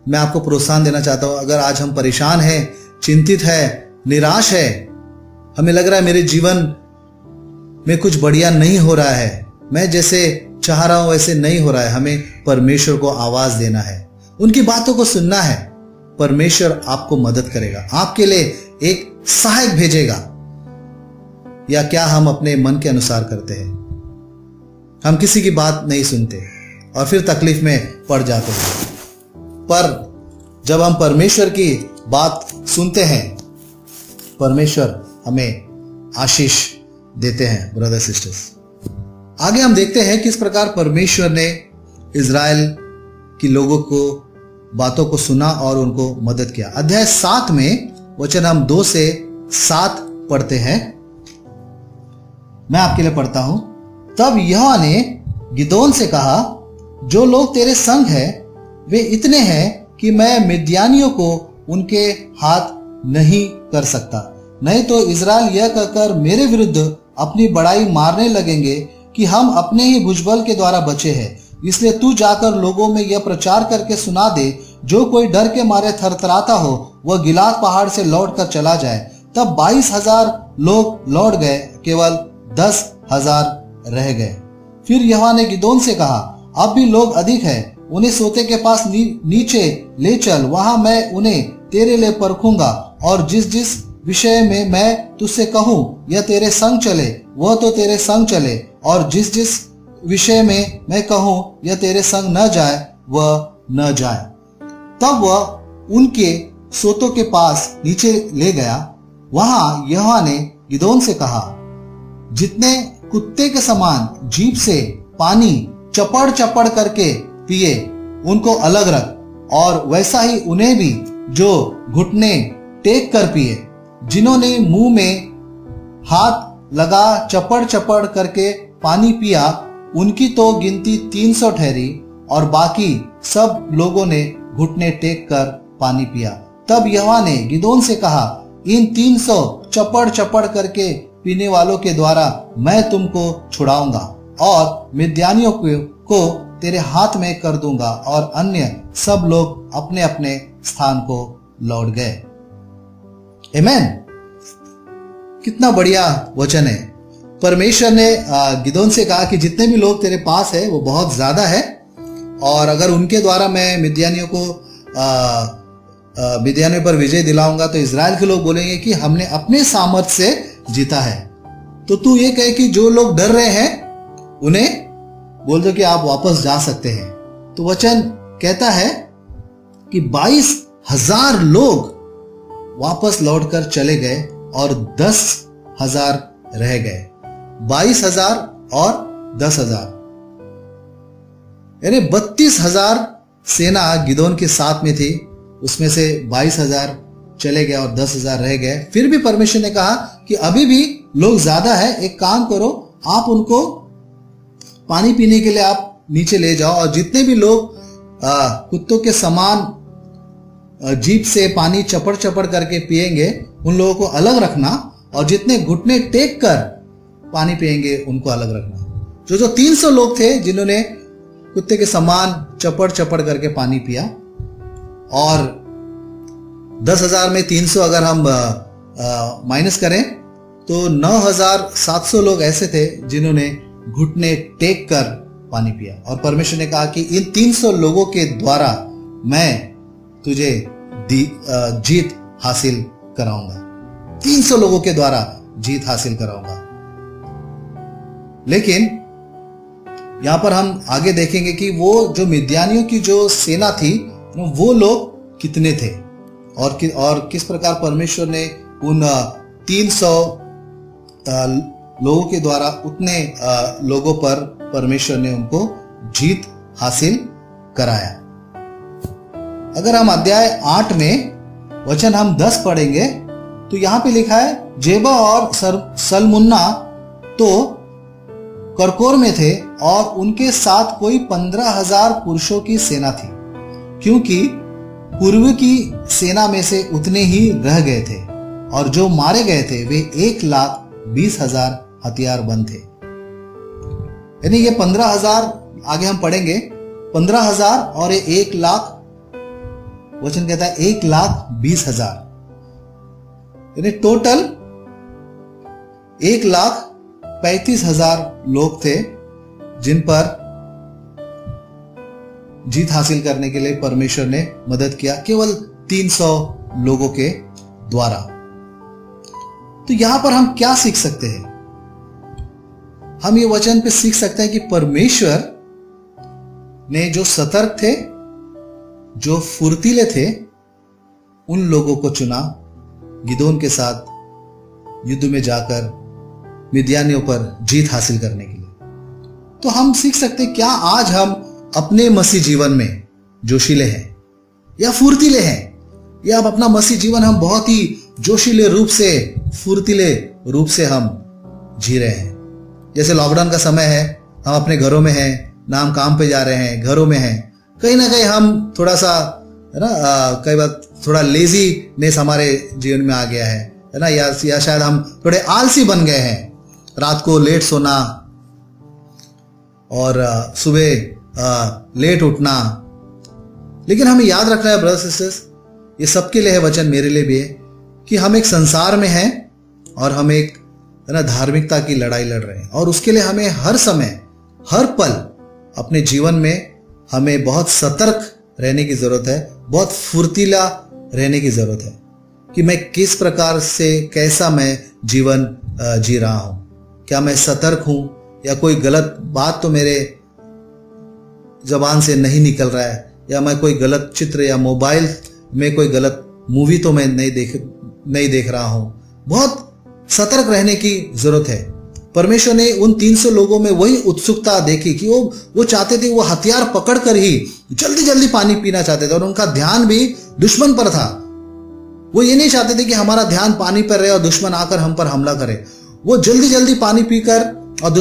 मैं आपको प्रोत्साहन देना चाहता हूं, अगर आज हम परेशान हैं, चिंतित है, निराश है, हमें लग रहा है मेरे जीवन में कुछ बढ़िया नहीं हो रहा है, मैं जैसे चाह रहा हूं वैसे नहीं हो रहा है, हमें परमेश्वर को आवाज देना है, उनकी बातों को सुनना है। परमेश्वर आपको मदद करेगा, आपके लिए एक सहायक भेजेगा। या क्या हम अपने मन के अनुसार करते हैं? हम किसी की बात नहीं सुनते और फिर तकलीफ में पड़ जाते हैं। पर जब हम परमेश्वर की बात सुनते हैं, परमेश्वर हमें आशीष देते हैं। ब्रदर सिस्टर्स, आगे हम देखते हैं किस प्रकार परमेश्वर ने इजराइल के लोगों को बातों को सुना और उनको मदद किया। अध्याय 7 में वचन हम 2 से 7 पढ़ते हैं। मैं आपके लिए पढ़ता हूं। तब यहोवा ने गिदोन से कहा, जो लोग तेरे संग हैं वे इतने हैं कि मैं मिद्यानियों को उनके हाथ नहीं कर सकता, नहीं तो इजराइल यह कहकर मेरे विरुद्ध अपनी बड़ाई मारने लगेंगे कि हम अपने ही भुजबल के द्वारा बचे हैं। इसलिए तू जाकर लोगों में यह प्रचार करके सुना दे, जो कोई डर के मारे थरथराता हो वह गिलाद पहाड़ से लौटकर चला जाए। तब 22,000 लोग लौट गए, केवल 10,000 रह गए। फिर यहोवा ने गिदोन से कहा, अब भी लोग अधिक है, उन्हें सोते के पास नीचे ले चल, वहां मैं उन्हें तेरे लिए परखूंगा, और जिस जिस विषय में मैं तुझसे कहूं यह तेरे संग चले वह तो तेरे संग चले, और जिस जिस विषय में मैं कहूं यह तेरे संग न जाए वह न जाए। तब वह उनके सोतों के पास नीचे ले गया। वहां यहोवा ने गिदोन से कहा, जितने कुत्ते के समान जीभ से पानी चपड़ चपड़ करके पिए उनको अलग रख, और वैसा ही उन्हें भी जो घुटने टेक कर पिए। जिन्होंने मुंह में हाथ लगा चपड़ चपड़ करके पानी पिया उनकी तो गिनती 300 ठहरी, और बाकी सब लोगों ने घुटने टेक कर पानी पिया। तब यहोवा ने गिदोन से कहा, इन 300 चपड़ चपड़ करके पीने वालों के द्वारा मैं तुमको छुड़ाऊंगा, और मिद्यानियों को तेरे हाथ में कर दूंगा। और अन्य सब लोग अपने अपने स्थान को लौट गए। आमीन। कितना बढ़िया वचन है। परमेश्वर ने गिदोन से कहा कि जितने भी लोग तेरे पास है वो बहुत ज्यादा है, और अगर उनके द्वारा मैं मिद्यानियों पर विजय दिलाऊंगा तो इजराइल के लोग बोलेंगे कि हमने अपने सामर्थ्य से जीता है। तो तू ये कहे कि जो लोग डर रहे हैं उन्हें बोल दो कि आप वापस जा सकते हैं। तो वचन कहता है कि 22,000 लोग वापस लौटकर चले गए और 10,000 रह गए। 22,000 और 10,000 यानी 32,000 सेना गिदोन के साथ में थी। उसमें से 22,000 चले गए और 10,000 रह गए। फिर भी परमेश्वर ने कहा कि अभी भी लोग ज्यादा है, एक काम करो, आप उनको पानी पीने के लिए आप नीचे ले जाओ, और जितने भी लोग कुत्तों के समान जीभ से पानी चपड़ चपड़ करके पिएंगे उन लोगों को अलग रखना, और जितने घुटने टेक कर पानी पिएंगे उनको अलग रखना। जो 300 लोग थे जिन्होंने कुत्ते के समान चपड़ चपड़ करके पानी पिया, और 10,000 में 300 अगर हम माइनस करें तो 9,700 लोग ऐसे थे जिन्होंने घुटने टेक कर पानी पिया। और परमेश्वर ने कहा कि इन 300 लोगों के द्वारा मैं तुझे जीत हासिल कराऊंगा। 300 लोगों के द्वारा जीत हासिल कराऊंगा। लेकिन यहां पर हम आगे देखेंगे कि वो जो मिद्यानियों की जो सेना थी वो लोग कितने थे, और किस प्रकार परमेश्वर ने उन 300 लोगों के द्वारा उतने लोगों पर परमेश्वर ने उनको जीत हासिल कराया। अगर हम अध्याय 8 में वचन हम 10 पढ़ेंगे तो यहां पे लिखा है, जेबा और सलमुन्ना तो करकोर में थे, और उनके साथ कोई 15,000 पुरुषों की सेना थी, क्योंकि पूर्व की सेना में से उतने ही रह गए थे, और जो मारे गए थे वे 1,20,000 हथियारबंद थे। यानी ये 15,000 आगे हम पढ़ेंगे, 15,000 और ये 1,00,000, वचन कहता है 1,20,000, यानी टोटल 1,35,000 लोग थे जिन पर जीत हासिल करने के लिए परमेश्वर ने मदद किया, केवल 300 लोगों के द्वारा। तो यहां पर हम क्या सीख सकते हैं? हम ये वचन पे सीख सकते हैं कि परमेश्वर ने जो सतर्क थे, जो फुर्तीले थे, उन लोगों को चुना गिदोन के साथ युद्ध में जाकर मिद्यानियों पर जीत हासिल करने के लिए। तो हम सीख सकते हैं, क्या आज हम अपने मसीह जीवन में जोशीले हैं या फुर्तीले हैं, या अब अपना मसीह जीवन हम बहुत ही जोशीले रूप से, फुर्तीले रूप से हम जी रहे हैं? जैसे लॉकडाउन का समय है, हम अपने घरों में हैं, ना हम काम पे जा रहे हैं, घरों में हैं, कहीं ना कहीं हम थोड़ा सा है ना, कई बार थोड़ा लेजीनेस हमारे जीवन में आ गया है ना, या शायद हम थोड़े आलसी बन गए हैं, रात को लेट सोना और सुबह लेट उठना। लेकिन हमें याद रखना है ब्रदर्स सिस्टर्स, ये सबके लिए है वचन, मेरे लिए भी है, कि हम एक संसार में हैं और हम एक है ना धार्मिकता की लड़ाई लड़ रहे हैं, और उसके लिए हमें हर समय, हर पल अपने जीवन में हमें बहुत सतर्क रहने की जरूरत है, बहुत फुर्तीला रहने की जरूरत है कि मैं किस प्रकार से कैसा मैं जीवन जी रहा हूं। क्या मैं सतर्क हूं या कोई गलत बात तो मेरे जबान से नहीं निकल रहा है, या मैं कोई गलत चित्र या मोबाइल में कोई गलत मूवी तो मैं नहीं देख रहा हूं। बहुत सतर्क रहने की जरूरत है। परमेश्वर ने उन 300 लोगों में वही उत्सुकता देखी कि वो चाहते थे, वो हथियार पकड़कर ही जल्दी जल्दी पानी पीना चाहते थे, और उनका ध्यान भी दुश्मन पर था। वो ये नहीं चाहते थे कि हमारा ध्यान पानी पर रहे और दुश्मन आकर हम पर हमला करे। वो जल्दी जल्दी पानी पीकर, और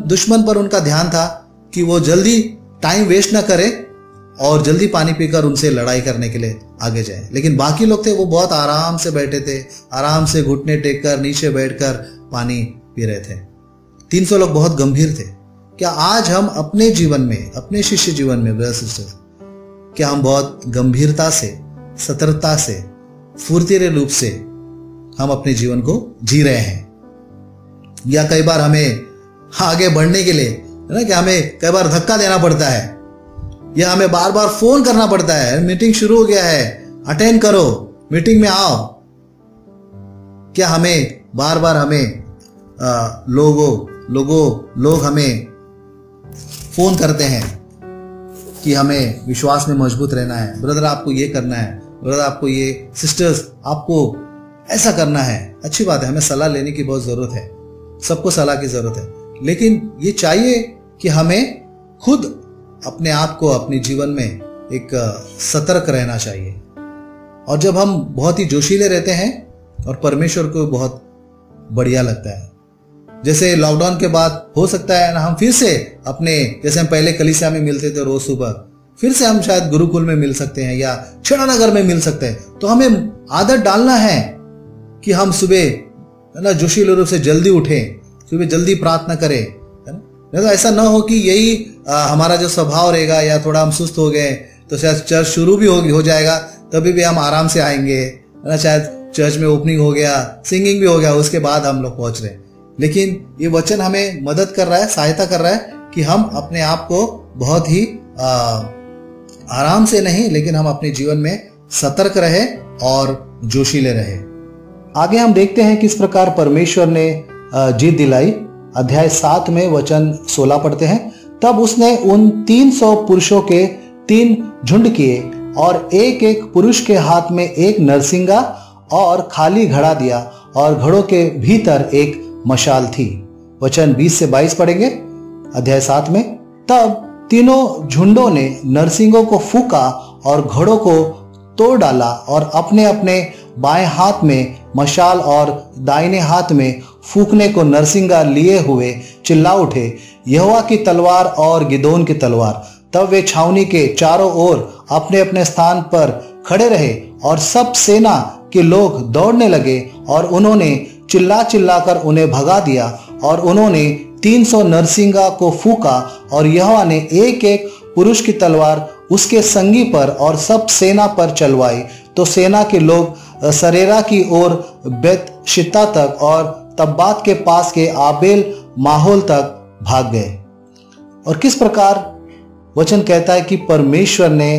दुश्मन पर उनका ध्यान था कि वो जल्दी टाइम वेस्ट ना करे और जल्दी पानी पीकर उनसे लड़ाई करने के लिए आगे जाए। लेकिन बाकी लोग थे, वो बहुत आराम से बैठे थे, आराम से घुटने टेक कर नीचे बैठकर पानी पी रहे थे। 300 लोग बहुत गंभीर थे। क्या आज हम अपने जीवन में, अपने शिष्य जीवन में ब्रदर्स सिस्टर्स, क्या हम बहुत गंभीरता से, सतर्कता से, फुर्तीले रूप से हम अपने जीवन को जी रहे हैं? या कई बार हमें आगे बढ़ने के लिए है ना, कि हमें कई बार धक्का देना पड़ता है, या हमें बार बार फोन करना पड़ता है, मीटिंग शुरू हो गया है, अटेंड करो, मीटिंग में आओ। क्या हमें बार बार हमें लोग हमें फोन करते हैं कि हमें विश्वास में मजबूत रहना है, ब्रदर आपको ये करना है, ब्रदर आपको ये, सिस्टर्स आपको ऐसा करना है। अच्छी बात है, हमें सलाह लेने की बहुत जरूरत है, सबको सलाह की जरूरत है, लेकिन ये चाहिए कि हमें खुद अपने आप को, अपने जीवन में एक सतर्क रहना चाहिए। और जब हम बहुत ही जोशीले रहते हैं और परमेश्वर को बहुत बढ़िया लगता है, जैसे लॉकडाउन के बाद हो सकता है ना, हम फिर से अपने, जैसे हम पहले कलीसिया में मिलते थे रोज सुबह, फिर से हम शायद गुरुकुल में मिल सकते हैं या छड़ा नगर में मिल सकते हैं। तो हमें आदत डालना है कि हम सुबह है ना जोशीले रूप से जल्दी उठें, सुबह जल्दी प्रार्थना करें, है ना। तो ऐसा ना हो कि यही हमारा जो स्वभाव रहेगा, या थोड़ा हम सुस्त हो गए तो शायद चर्च शुरू भी हो जाएगा, तभी भी हम आराम से आएंगे, है ना। शायद चर्च में ओपनिंग हो गया, सिंगिंग भी हो गया, उसके बाद हम लोग पहुंच रहे हैं। लेकिन ये वचन हमें मदद कर रहा है, सहायता कर रहा है कि हम अपने आप को बहुत ही आराम से नहीं, लेकिन हम अपने जीवन में सतर्क रहे और जोशीले रहे। आगे हम देखते हैं किस प्रकार परमेश्वर ने जीत दिलाई। अध्याय 7 में वचन 16 पढ़ते हैं। तब उसने उन 300 पुरुषों के 3 झुंड किए और एक एक पुरुष के हाथ में एक नरसिंगा और खाली घड़ा दिया, और घड़ों के भीतर एक मशाल थी। वचन 20 से 22 पढ़ेंगे अध्याय 7 में। तब तीनों झुंडों ने नरसिंगों को फूका और घड़ों को तोड़ डाला, और अपने अपने बाएं हाथ में मशाल और दाहिने हाथ में फूकने को नरसिंगा लिए हुए चिल्ला उठे, यहोवा की तलवार और गिदोन की तलवार। तब वे छावनी के चारों ओर अपने अपने स्थान पर खड़े रहे, और सब सेना के लोग दौड़ने लगे, और उन्होंने चिल्ला चिल्लाकर उन्हें भगा दिया। और उन्होंने 300 नरसिंगा को फूका, और यहोवा ने एक एक पुरुष की तलवार उसके संगी पर और सब सेना पर चलवाई। तो सेना के लोग सरेरा की ओर बेत शित्ता तक और तब्बात के पास के आबेल माहौल तक भाग गए। और किस प्रकार वचन कहता है कि परमेश्वर ने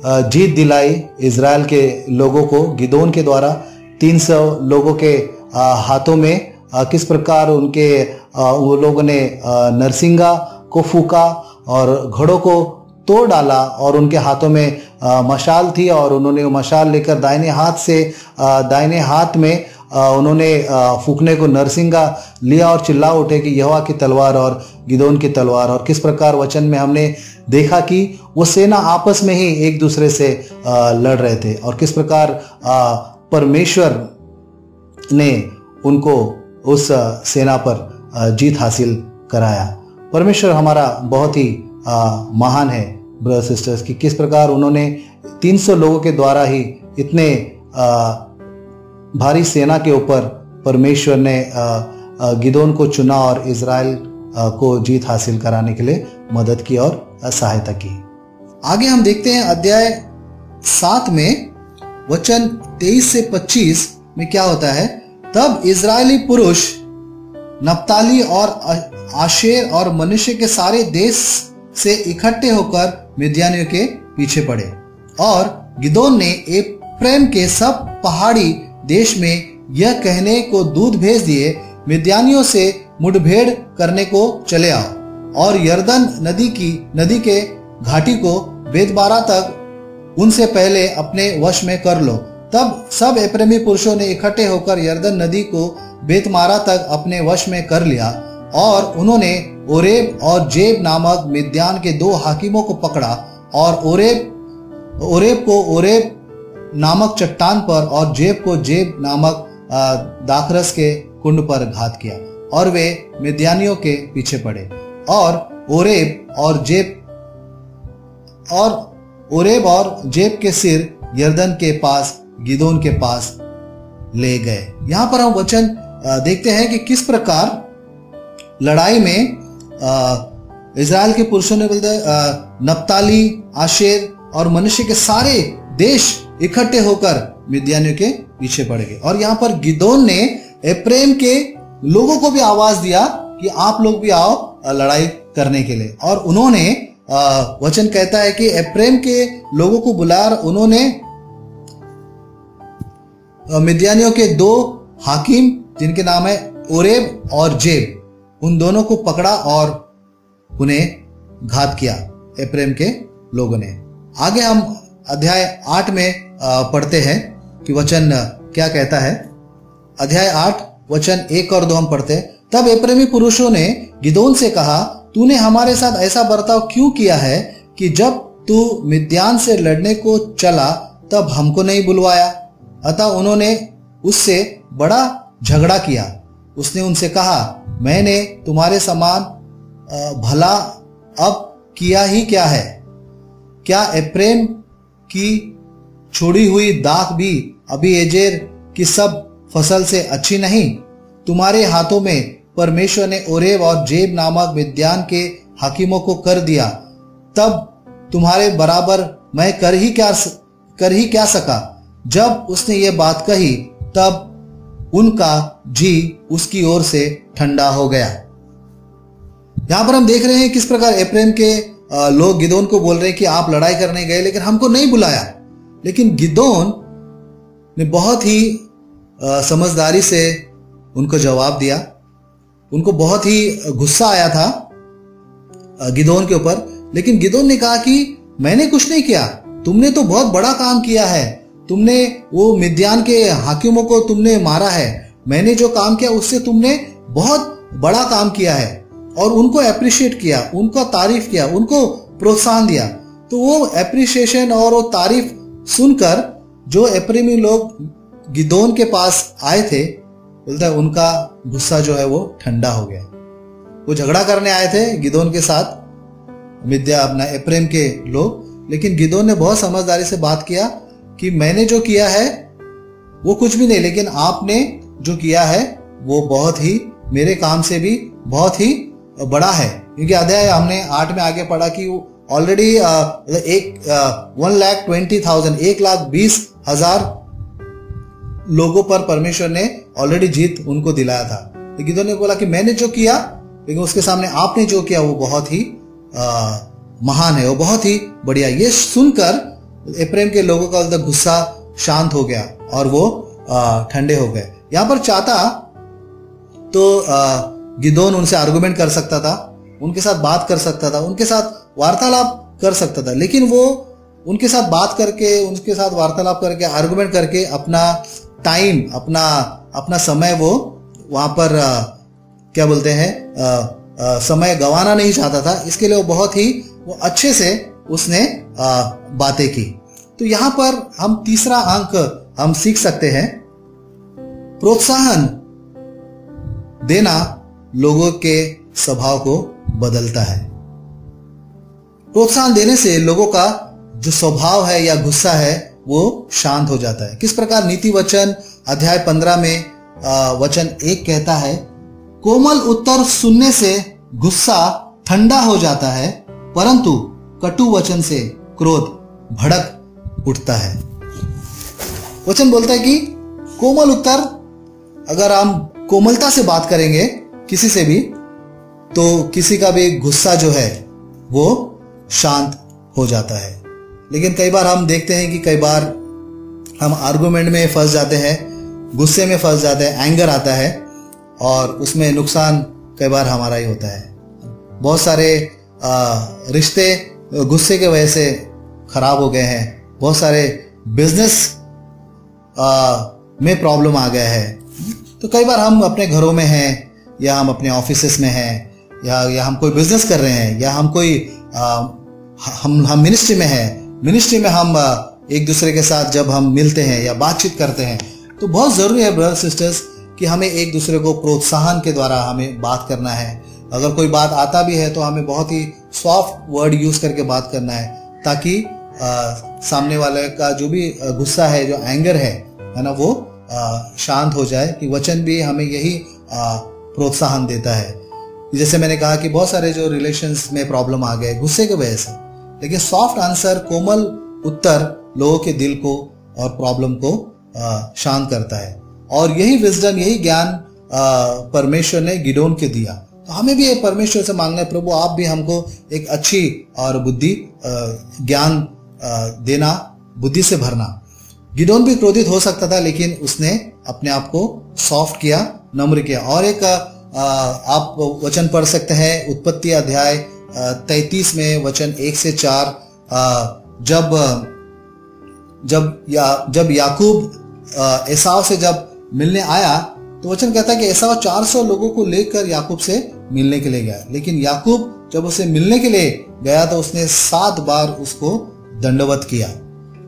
जीत दिलाई इजराइल के लोगों को गिदोन के द्वारा। 300 लोगों के हाथों में किस प्रकार वो लोगों ने नरसिंगा को फूका और घड़ों को तोड़ डाला, और उनके हाथों में मशाल थी, और उन्होंने वो मशाल लेकर दाहिने हाथ में उन्होंने फूकने को नरसिंगा लिया और चिल्ला उठे कि यहोवा की तलवार और गिदोन की तलवार। और किस प्रकार वचन में हमने देखा कि वो सेना आपस में ही एक दूसरे से लड़ रहे थे, और किस प्रकार परमेश्वर ने उनको उस सेना पर जीत हासिल कराया। परमेश्वर हमारा बहुत ही महान है ब्रदर्स सिस्टर्स, कि किस प्रकार उन्होंने 300 लोगों के द्वारा ही इतने भारी सेना के ऊपर परमेश्वर ने गिदोन को चुना और इजराइल को जीत हासिल कराने के लिए मदद की और सहायता की। आगे हम देखते हैं अध्याय 7 में वचन 23 से 25 में क्या होता है। तब इजरायली पुरुष नप्ताली और आशेर और मनुष्य के सारे देश से इकट्ठे होकर मिद्यानियों के पीछे पड़े। और गिदोन ने एप्रैम के सब पहाड़ी देश में यह कहने को दूत भेज दिए, मिद्यानियों से मुठभेड़ करने को चले आओ और यरदन नदी के घाटी को बेतबारा तक उनसे पहले अपने वश में कर लो। तब सब एप्रैमी पुरुषों ने इकट्ठे होकर यरदन नदी को बेतमारा तक अपने वश में कर लिया और उन्होंने ओरेब और जेब नामक मिद्यान के 2 हाकिमों को पकड़ा और ओरेब को ओरेब नामक चट्टान पर और जेब को जेब नामक दाखरस के कुंड पर घात किया और वे मिद्यानियों के पीछे पड़े और ओरेब और जेब के सिर यरदन के पास गिदोन के पास ले गए। यहां पर हम वचन देखते हैं कि किस प्रकार लड़ाई में इजराइल के पुरुषों ने बोलते नप्ताली, आशेर और मनुष्य के सारे देश इकट्ठे होकर मिद्यानियों के पीछे पड़ गए। और यहाँ पर गिदोन ने एप्रैम के लोगों को भी आवाज दिया कि आप लोग भी आओ लड़ाई करने के लिए। और उन्होंने वचन कहता है कि एप्रैम के लोगों को बुलाया, उन्होंने मिद्यानियों के 2 हाकिम जिनके नाम है ओरेब और जेब, उन दोनों को पकड़ा और उन्हें घात किया एप्रैम के लोगों ने। आगे हम अध्याय 8 में पढ़ते हैं कि वचन क्या कहता है। अध्याय 8 वचन 1 और 2 हम पढ़ते हैं। तब एप्रैमी पुरुषों ने गिदोन से कहा, तूने हमारे साथ ऐसा बर्ताव क्यों किया है कि जब तू मिद्यान से लड़ने को चला तब हमको नहीं बुलवाया। अतः उन्होंने उससे बड़ा झगड़ा किया। उसने उनसे कहा, मैंने तुम्हारे समान भला अब किया ही क्या है? क्या एप्रैम की छोड़ी हुई दाख भी अबीएजेर की सब फसल से अच्छी नहीं? तुम्हारे हाथों में परमेश्वर ने ओरेब और जेब नामक मिद्यान के हाकिमों को कर दिया, तब तुम्हारे बराबर मैं कर ही क्या सका। जब उसने ये बात कही तब उनका जी उसकी ओर से ठंडा हो गया। यहां पर हम देख रहे हैं किस प्रकार एप्रैम के लोग गिदोन को बोल रहे हैं कि आप लड़ाई करने गए लेकिन हमको नहीं बुलाया। लेकिन गिदोन ने बहुत ही समझदारी से उनको जवाब दिया। उनको बहुत ही गुस्सा आया था गिदोन के ऊपर, लेकिन गिदोन ने कहा कि मैंने कुछ नहीं किया, तुमने तो बहुत बड़ा काम किया है, तुमने वो मिद्यान के हाकिमों को तुमने मारा है, मैंने जो काम किया उससे तुमने बहुत बड़ा काम किया है। और उनको अप्रिशिएट किया, उनका तारीफ किया, उनको प्रोत्साहन दिया। तो वो अप्रिशिएशन और वो तारीफ सुनकर जो एप्रैमी लोग गिदोन के पास आए थे, बोलता है उनका गुस्सा जो है वो ठंडा हो गया। वो झगड़ा करने आए थे गिदोन के साथ, अपना एप्रैम के लोग, लेकिन गिदोन ने बहुत समझदारी से बात किया कि मैंने जो किया है वो कुछ भी नहीं, लेकिन आपने जो किया है वो बहुत ही मेरे काम से भी बहुत ही बड़ा है। क्योंकि अध्याय हमने 8 में आगे पढ़ा कि ऑलरेडी 1,20,000 लोगों पर परमेश्वर ने ऑलरेडी जीत उनको दिलाया था। तो गिदोन ने बोला कि मैंने जो किया, लेकिन उसके सामने आपने जो किया वो बहुत ही महान है, वो बहुत ही बढ़िया। ये सुनकर एप्रैम के लोगों का गुस्सा शांत हो गया और वो ठंडे हो गए। यहां पर चाहता तो गिदोन उनसे आर्गुमेंट कर सकता था, उनके साथ बात कर सकता था, उनके साथ वार्तालाप कर सकता था, लेकिन वो उनके साथ बात करके, उनके साथ वार्तालाप करके, आर्गुमेंट करके अपना टाइम, अपना समय वो वहां पर क्या बोलते हैं समय गंवाना नहीं चाहता था। इसके लिए वो बहुत ही वो अच्छे से उसने बातें की। तो यहां पर हम तीसरा अंक हम सीख सकते हैं, प्रोत्साहन देना लोगों के स्वभाव को बदलता है। प्रोत्साहन देने से लोगों का जो स्वभाव है या गुस्सा है वो शांत हो जाता है। किस प्रकार नीति वचन अध्याय 15 में वचन 1 कहता है, कोमल उत्तर सुनने से गुस्सा ठंडा हो जाता है, परंतु कटु वचन से क्रोध भड़क उठता है। वचन बोलता है कि कोमल उत्तर, अगर हम कोमलता से बात करेंगे किसी से भी, तो किसी का भी गुस्सा जो है वो शांत हो जाता है। लेकिन कई बार हम देखते हैं कि कई बार हम आर्गुमेंट में फंस जाते हैं, गुस्से में फंस जाते हैं, एंगर आता है और उसमें नुकसान कई बार हमारा ही होता है। बहुत सारे रिश्ते गुस्से के वजह से खराब हो गए हैं, बहुत सारे बिजनेस में प्रॉब्लम आ गया है। तो कई बार हम अपने घरों में हैं या हम अपने ऑफिसेस में हैं या हम कोई बिजनेस कर रहे हैं या हम कोई हम मिनिस्ट्री में हैं, मिनिस्ट्री में हम एक दूसरे के साथ जब हम मिलते हैं या बातचीत करते हैं तो बहुत ज़रूरी है ब्रदर्स सिस्टर्स कि हमें एक दूसरे को प्रोत्साहन के द्वारा हमें बात करना है। अगर कोई बात आता भी है तो हमें बहुत ही सॉफ्ट वर्ड यूज करके बात करना है, ताकि सामने वाले का जो भी गुस्सा है, जो एंगर है ना, वो शांत हो जाए। कि वचन भी हमें यही प्रोत्साहन देता है। जैसे मैंने कहा कि बहुत सारे जो रिलेशंस में प्रॉब्लम आ गए गुस्से की वजह से, लेकिन सॉफ्ट आंसर, कोमल उत्तर लोगों के दिल को और प्रॉब्लम को शांत करता है। और यही विजडम, यही ज्ञान परमेश्वर ने गिदोन के दिया। तो हमें भी परमेश्वर से मांगना है, प्रभु आप भी हमको एक अच्छी और बुद्धि ज्ञान देना, बुद्धि से भरना। गिदोन भी क्रोधित हो सकता था, लेकिन उसने अपने आप को सॉफ्ट किया, नम्र किया। और एक आप वचन पढ़ सकते हैं उत्पत्ति अध्याय 33 में वचन 1 से 4। जब याकूब एसाव से जब मिलने आया तो वचन कहता है कि एसाव 400 लोगों को लेकर याकूब से मिलने के लिए गया। लेकिन याकूब जब उसे मिलने के लिए गया तो उसने 7 बार उसको दंडवत किया।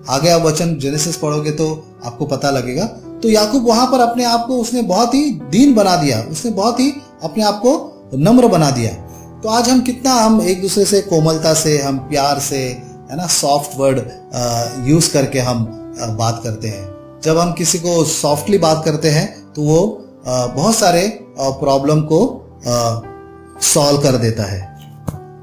आगे आप वचन जेनेसिस पढ़ोगे तो आपको पता लगेगा। तो याकूब वहां पर अपने आप को उसने बहुत ही दीन बना दिया, उसने बहुत ही अपने आप को नम्र बना दिया। तो आज हम कितना हम एक दूसरे से कोमलता से, हम प्यार से, है ना, सॉफ्ट वर्ड यूज करके हम बात करते हैं। जब हम किसी को सॉफ्टली बात करते हैं तो वो बहुत सारे प्रॉब्लम को सॉल्व कर देता है।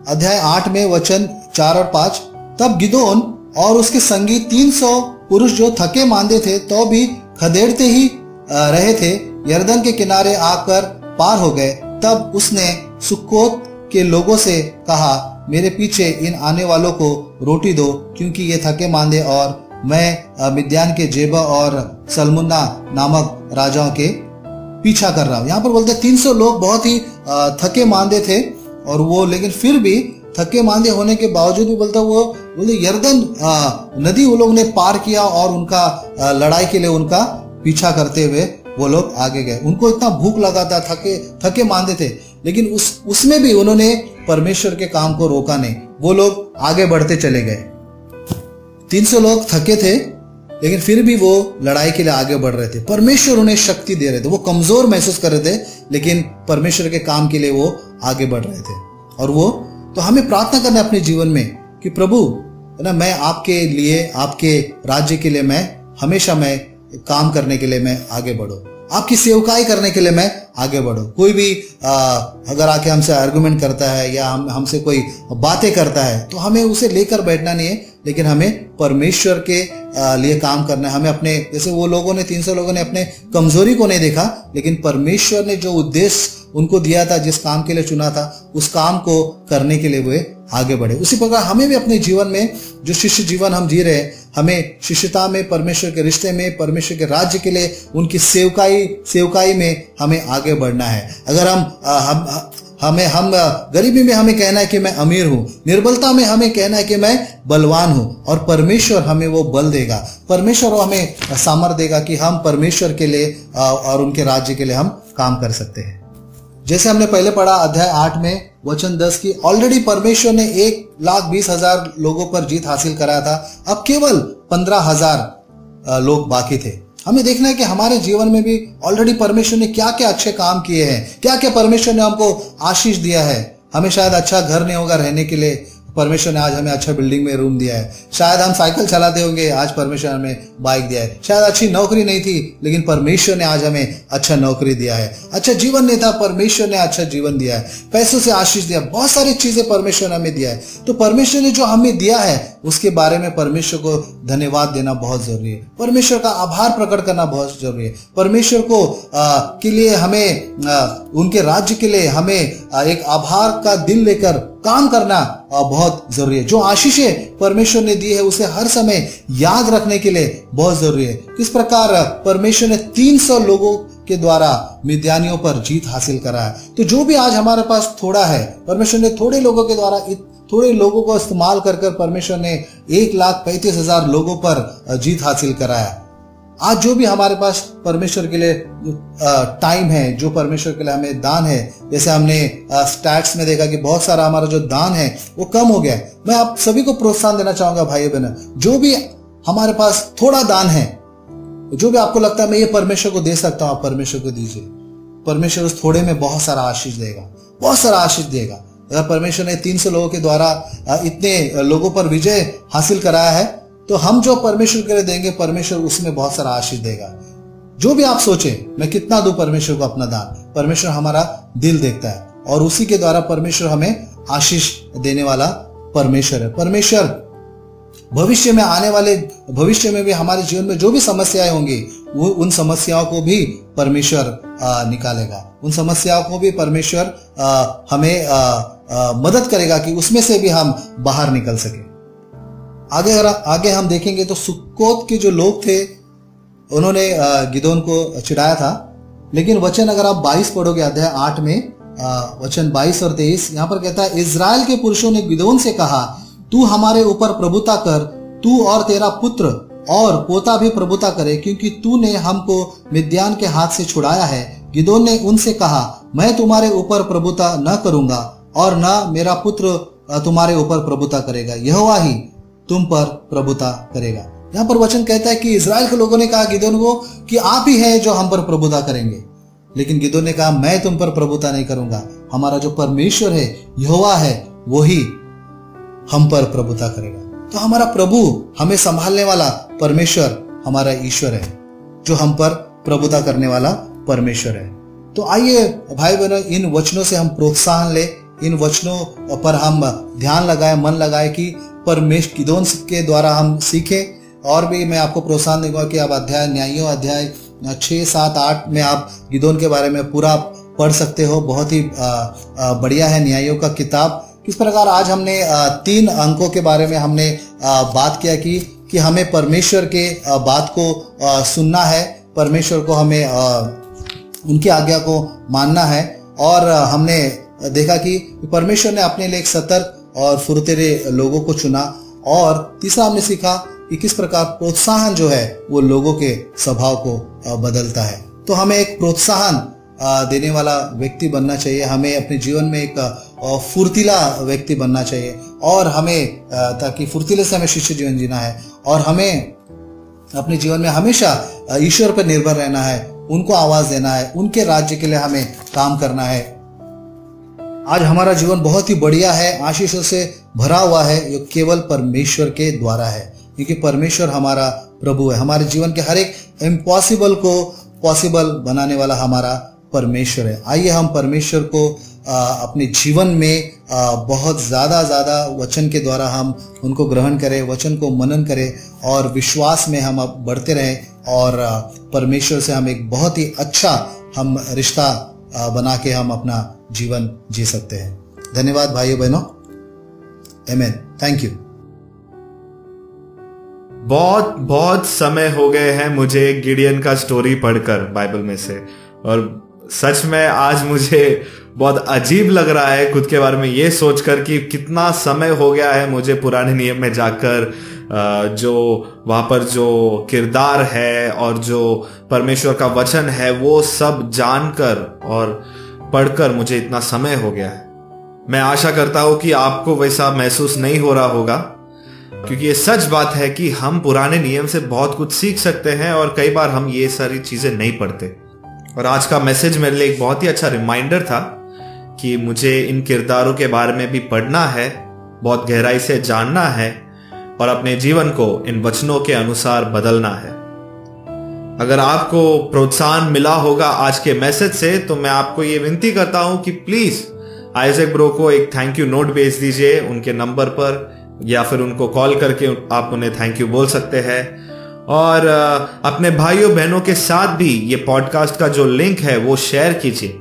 अध्याय 8 में वचन 4 और 5। तब गिदोन और उसके संगी 300 पुरुष जो थके मांदे थे तो भी खदेड़ते ही रहे थे, यरदन के किनारे आकर पार हो गए। तब उसने सुक्कोत के लोगों से कहा, मेरे पीछे इन आने वालों को रोटी दो, क्योंकि ये थके मांदे और मैं मिद्यान के जेबा और सलमुन्ना नामक राजाओं के पीछा कर रहा हूं। यहाँ पर बोलते 300 लोग बहुत ही थके मांदे थे और वो, लेकिन फिर भी थके मांदे होने के बावजूद भी बोलते यरदन नदी वो लोग ने पार किया और उनका लड़ाई के लिए उनका पीछा करते हुए वो लोग आगे गए। उनको इतना भूख लगा था, थके मांदे थे, लेकिन उसमें भी उन्होंने परमेश्वर के काम को रोका नहीं, वो लोग आगे बढ़ते चले गए। 300 लोग थके थे लेकिन फिर भी वो लड़ाई के लिए आगे बढ़ रहे थे। परमेश्वर उन्हें शक्ति दे रहे थे। वो कमजोर महसूस कर रहे थे लेकिन परमेश्वर के काम के लिए वो आगे बढ़ रहे थे। और वो तो हमें प्रार्थना करना है अपने जीवन में कि प्रभु, है ना, मैं आपके लिए, आपके राज्य के लिए मैं हमेशा मैं काम करने के लिए मैं आगे बढ़ूं, आपकी सेवकाई करने के लिए मैं आगे बढ़ूं। कोई भी अगर आके हमसे आर्गुमेंट करता है या हमसे कोई बातें करता है तो हमें उसे लेकर बैठना नहीं है, लेकिन हमें परमेश्वर के लिए काम करना है। हमें अपने, जैसे वो लोगों ने 300 लोगों ने अपने कमजोरी को नहीं देखा, लेकिन परमेश्वर ने जो उद्देश्य उनको दिया था, जिस काम के लिए चुना था, उस काम को करने के लिए वे आगे बढ़े। उसी प्रकार हमें भी अपने जीवन में जो शिष्य जीवन हम जी रहे हैं, हमें शिष्यता में, परमेश्वर के रिश्ते में, परमेश्वर के राज्य के लिए उनकी सेवकाई में हमें आगे बढ़ना है। अगर हम गरीबी में हमें कहना है कि मैं अमीर हूं, निर्बलता में हमें कहना है कि मैं बलवान हूं, और परमेश्वर हमें वो बल देगा, परमेश्वर हमें सामर्थ्य देगा कि हम परमेश्वर के लिए और उनके राज्य के लिए हम काम कर सकते हैं। जैसे हमने पहले पढ़ा अध्याय 8 में वचन 10 की, ऑलरेडी परमेश्वर ने 1,20,000 लोगों पर जीत हासिल कराया था, अब केवल 15,000 लोग बाकी थे। हमें देखना है कि हमारे जीवन में भी ऑलरेडी परमेश्वर ने क्या क्या अच्छे काम किए हैं, क्या क्या परमेश्वर ने हमको आशीष दिया है। हमें शायद अच्छा घर नहीं होगा रहने के लिए, परमेश्वर ने आज हमें अच्छा बिल्डिंग में रूम दिया है। शायद हम साइकिल चलाते होंगे, आज परमेश्वर हमें बाइक दिया है। शायद अच्छी नौकरी नहीं थी, लेकिन परमेश्वर ने आज हमें अच्छा नौकरी दिया है। अच्छा जीवन नहीं था, परमेश्वर ने अच्छा जीवन दिया है। पैसों से आशीष दिया, बहुत सारी चीजें परमेश्वर ने हमें दिया है। तो परमेश्वर ने जो हमें दिया है उसके बारे में परमेश्वर को धन्यवाद देना बहुत जरूरी है, परमेश्वर का आभार प्रकट करना बहुत जरूरी है। परमेश्वर को के लिए हमें उनके राज्य के लिए हमें एक आभार का दिल लेकर काम करना बहुत जरूरी है। जो आशीषें परमेश्वर ने दी है उसे हर समय याद रखने के लिए बहुत जरूरी है। किस प्रकार परमेश्वर ने 300 लोगों के द्वारा मिद्यानियों पर जीत हासिल करा है। तो जो भी आज हमारे पास थोड़ा है, परमेश्वर ने थोड़े लोगों के द्वारा, थोड़े लोगों को इस्तेमाल कर परमेश्वर ने 1,35,000 लोगों पर जीत हासिल कराया। आज जो भी हमारे पास परमेश्वर के लिए टाइम है, जो परमेश्वर के लिए हमें दान है, जैसे हमने स्टैट्स में देखा कि बहुत सारा हमारा जो दान है वो कम हो गया है। मैं आप सभी को प्रोत्साहन देना चाहूंगा भाई बहन, जो भी हमारे पास थोड़ा दान है, जो भी आपको लगता है मैं ये परमेश्वर को दे सकता हूं, आप परमेश्वर को दीजिए। परमेश्वर उस थोड़े में बहुत सारा आशीष देगा, बहुत सारा आशीष देगा। अगर परमेश्वर ने 300 लोगों के द्वारा इतने लोगों पर विजय हासिल कराया है, तो हम जो परमेश्वर के लिए देंगे, परमेश्वर उसमें बहुत सारा आशीष देगा। जो भी आप सोचें मैं कितना दूं परमेश्वर को अपना दान, परमेश्वर हमारा दिल देखता है और उसी के द्वारा परमेश्वर हमें आशीष देने वाला परमेश्वर है। परमेश्वर भविष्य में आने वाले भविष्य में भी हमारे जीवन में जो भी समस्याएं होंगी, वो उन समस्याओं को भी परमेश्वर निकालेगा। उन समस्याओं को भी परमेश्वर हमें मदद करेगा कि उसमें से भी हम बाहर निकल सके। आगे हम देखेंगे तो सुक्कोत के जो लोग थे उन्होंने गिदोन को चिढ़ाया था, लेकिन वचन अगर आप 22 पढ़ोगे अध्याय 8 में वचन 22 और 23, यहाँ पर कहता है, इज़राइल के पुरुषों ने गिदोन से कहा, तू हमारे ऊपर प्रभुता कर, तू और तेरा पुत्र और पोता भी प्रभुता करे, क्योंकि तूने हमको मिद्यान के हाथ से छुड़ाया है। गिदोन ने उनसे कहा, मैं तुम्हारे ऊपर प्रभुता न करूंगा और न मेरा पुत्र तुम्हारे ऊपर प्रभुता करेगा, यहोवा ही तुम पर प्रभुता करेगा। यहाँ पर वचन कहता है कि इज़राइल के लोगों ने कहा गिदोन को कि आप ही हैं जो हम पर प्रभुता करेंगे, लेकिन गिदोन ने कहा मैं तुम पर प्रभुता नहीं करूंगा, हमारा जो परमेश्वर है, यहोवा है, वही हम पर प्रभुता करेगा। तो हमारा प्रभु, हमें संभालने वाला परमेश्वर हमारा ईश्वर है, जो हम पर प्रभुता करने वाला परमेश्वर है। तो आइए भाई बहनों, इन वचनों से हम प्रोत्साहन ले, इन वचनों पर हम ध्यान लगाए, मन लगाए कि परमेश्वर गिदोन के द्वारा हम सीखें। और भी मैं आपको प्रोत्साहन दूंगा कि आप न्यायियों अध्याय 6, 7, 8 में आप गिदोन के बारे में पूरा पढ़ सकते हो। बहुत ही बढ़िया है न्यायियों का किताब। किस प्रकार आज हमने 3 अंकों के बारे में हमने बात किया कि हमें परमेश्वर के बात को सुनना है, परमेश्वर को हमें उनकी आज्ञा को मानना है। और हमने देखा कि परमेश्वर ने अपने लिए एक सतर्क और फुर्तीले लोगों को चुना। और तीसरा हमने सीखा कि किस प्रकार प्रोत्साहन जो है वो लोगों के स्वभाव को बदलता है। तो हमें एक प्रोत्साहन देने वाला व्यक्ति बनना चाहिए, हमें अपने जीवन में एक फुर्तीला व्यक्ति बनना चाहिए, और हमें ताकि फुर्तीले से हमें शिष्य जीवन जीना है, और हमें अपने जीवन में हमेशा ईश्वर पर निर्भर रहना है, उनको आवाज देना है, उनके राज्य के लिए हमें काम करना है। आज हमारा जीवन बहुत ही बढ़िया है, आशीषों से भरा हुआ है, ये केवल परमेश्वर के द्वारा है, क्योंकि परमेश्वर हमारा प्रभु है। हमारे जीवन के हर एक इम्पॉसिबल को पॉसिबल बनाने वाला हमारा परमेश्वर है। आइए हम परमेश्वर को अपने जीवन में बहुत ज़्यादा वचन के द्वारा हम उनको ग्रहण करें, वचन को मनन करें, और विश्वास में हम अब बढ़ते रहें, और परमेश्वर से हम एक बहुत ही अच्छा हम रिश्ता बना के हम अपना जीवन जी सकते हैं। धन्यवाद भाइयों बहनों, आमीन, थैंक यू। बहुत समय हो गए हैं मुझे गिडियन का स्टोरी पढ़कर बाइबल में से, और सच में आज मुझे बहुत अजीब लग रहा है खुद के बारे में ये सोचकर कि कितना समय हो गया है मुझे पुराने नियम में जाकर जो वहां पर जो किरदार है और जो परमेश्वर का वचन है वो सब जानकर और पढ़कर मुझे इतना समय हो गया है। मैं आशा करता हूं कि आपको वैसा महसूस नहीं हो रहा होगा, क्योंकि ये सच बात है कि हम पुराने नियम से बहुत कुछ सीख सकते हैं और कई बार हम ये सारी चीजें नहीं पढ़ते। और आज का मैसेज मेरे लिए एक बहुत ही अच्छा रिमाइंडर था कि मुझे इन किरदारों के बारे में भी पढ़ना है, बहुत गहराई से जानना है, और अपने जीवन को इन वचनों के अनुसार बदलना है। अगर आपको प्रोत्साहन मिला होगा आज के मैसेज से, तो मैं आपको ये विनती करता हूं कि प्लीज आइजैक ब्रो को एक थैंक यू नोट भेज दीजिए उनके नंबर पर, या फिर उनको कॉल करके आप उन्हें थैंक यू बोल सकते हैं। और अपने भाइयों बहनों के साथ भी ये पॉडकास्ट का जो लिंक है वो शेयर कीजिए,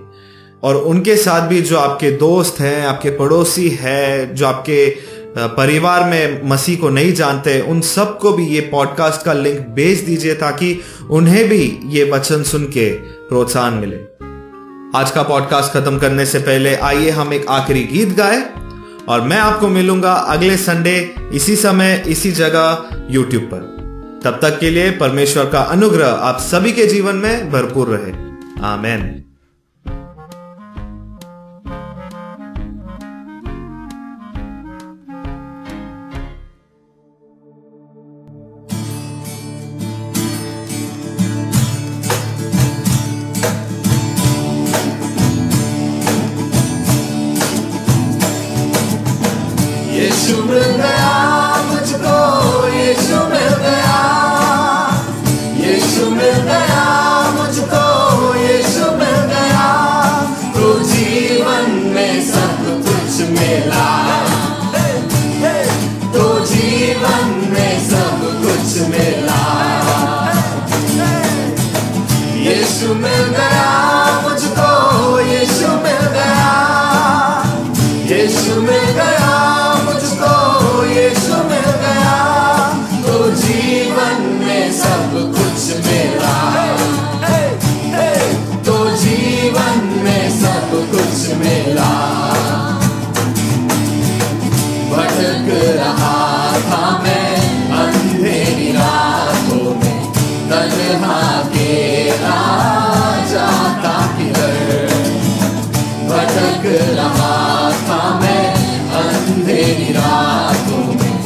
और उनके साथ भी जो आपके दोस्त हैं, आपके पड़ोसी हैं, जो आपके परिवार में मसीह को नहीं जानते, उन सबको भी ये पॉडकास्ट का लिंक भेज दीजिए ताकि उन्हें भी ये वचन सुन के प्रोत्साहन मिले। आज का पॉडकास्ट खत्म करने से पहले आइए हम एक आखिरी गीत गाएं और मैं आपको मिलूंगा अगले संडे इसी समय इसी जगह यूट्यूब पर। तब तक के लिए परमेश्वर का अनुग्रह आप सभी के जीवन में भरपूर रहे। आमीन। यीशु मिल गया मुझको, यीशु मिल गया, यीशु मिल गया मुझको, यीशु मिल गया। तो जीवन में सब कुछ मिला, तो जीवन में सब कुछ मिला। यीशु मिल गया मुझको, यीशु मिल गया, यीशु मिल गया, यीशु मिल गया। तो जीवन में सब कुछ मिला, तो जीवन में सब कुछ मिला। भटक रहा था मैं अंधेरी रातों में, तन्हा अकेला जाता किधर। भटक रहा था मैं अंधेरी रातों में,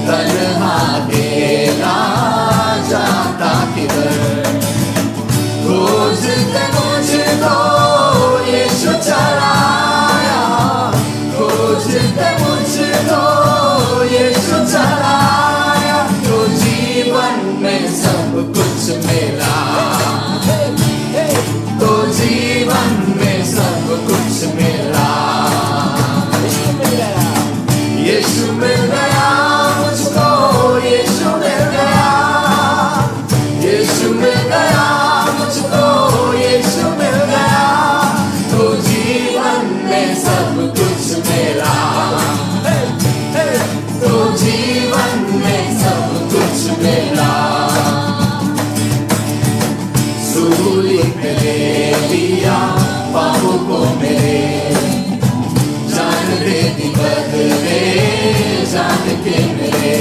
तन्हा अकेला जाता किधर। खोजते मुझको यीशु चला आया, खोजते मुझको यीशु चला आया। तो जीवन में सब कुछ मिला, तो जीवन में सब कुछ मिला। यीशु मिल गया मुझको, यीशु मिल गया, यीशु मिल गया मुझको, यीशु मिल गया। तो जीवन में सब कुछ मिला, तो जीवन में सब कुछ मिला। सूली पे ले लिया पापों को मेरे, जान दे दी बदले जान के मेरे।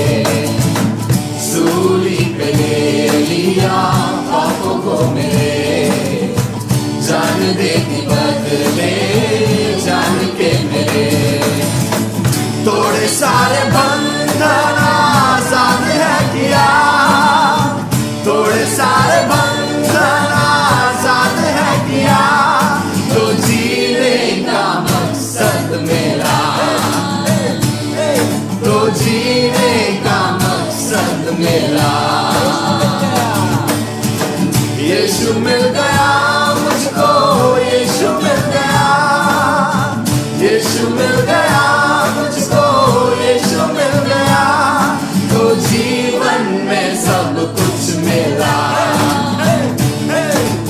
सूली पे ले लिया पापों को मेरे, जान दे दी बदले जान के मेरे। तोड़े सारे बंधन आजाद है किया, तोड़े सारे बंधन आजाद है किया। तो जीने का मकसद मिला, तो जीने का मकसद मिला। यीशु मिल गया मुझको, यीशु मिल गया, यीशु मिल गया मुझको, यीशु मिल गया। तो जीवन में सब कुछ मिला,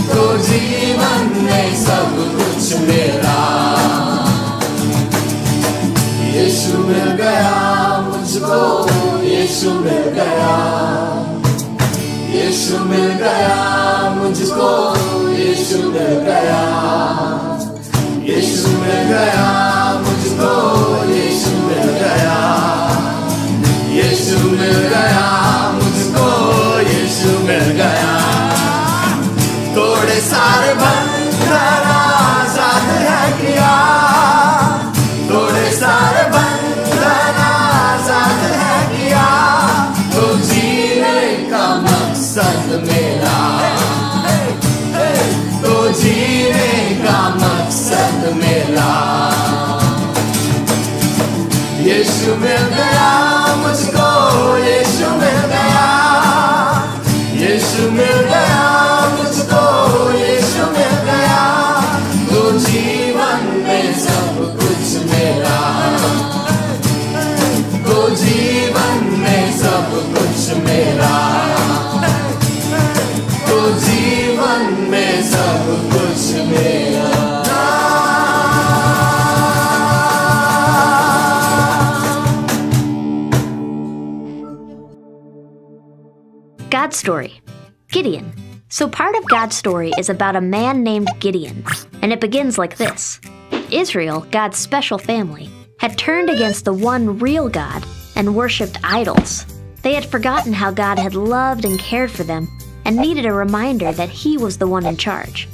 तो जीवन में सब कुछ मिला। यीशु मिल गया मुझको, यीशु मिल गया, यीशु मिल गया मुझको, यीशु मिल गया, यीशु मिल गया मुझको, यीशु मिल गया, यीशु मिल गया मुझको, यीशु मिल गया। तोड़े सारे बंधन आजाद है किया, तोड़े सारे बंधन आजाद है किया। तो जीने का मकसद मिला, तो जीने का मकसद मिला। यीशु मिल गया मुझको, यीशु मिल गया, यीशु मिल गया मुझको, यीशु मिल गया। तो जीवन में सब कुछ मिला, तो जीवन में सब कुछ मिला, तो जीवन में सब कुछ मिला। God's story. Gideon. So part of God's story is about a man named Gideon, and it begins like this. Israel, God's special family, had turned against the one real God and worshipped idols. They had forgotten how God had loved and cared for them and needed a reminder that He was the one in charge.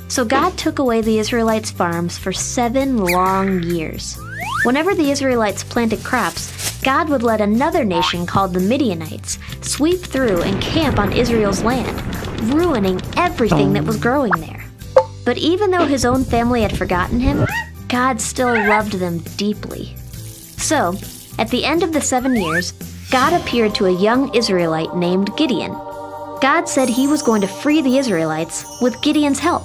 So God took away the Israelites' farms for 7 long years. Whenever the Israelites planted crops, God would let another nation called the Midianites sweep through and camp on Israel's land, ruining everything that was growing there. But even though his own family had forgotten him, God still loved them deeply. So, at the end of the 7 years, God appeared to a young Israelite named Gideon. God said He was going to free the Israelites with Gideon's help.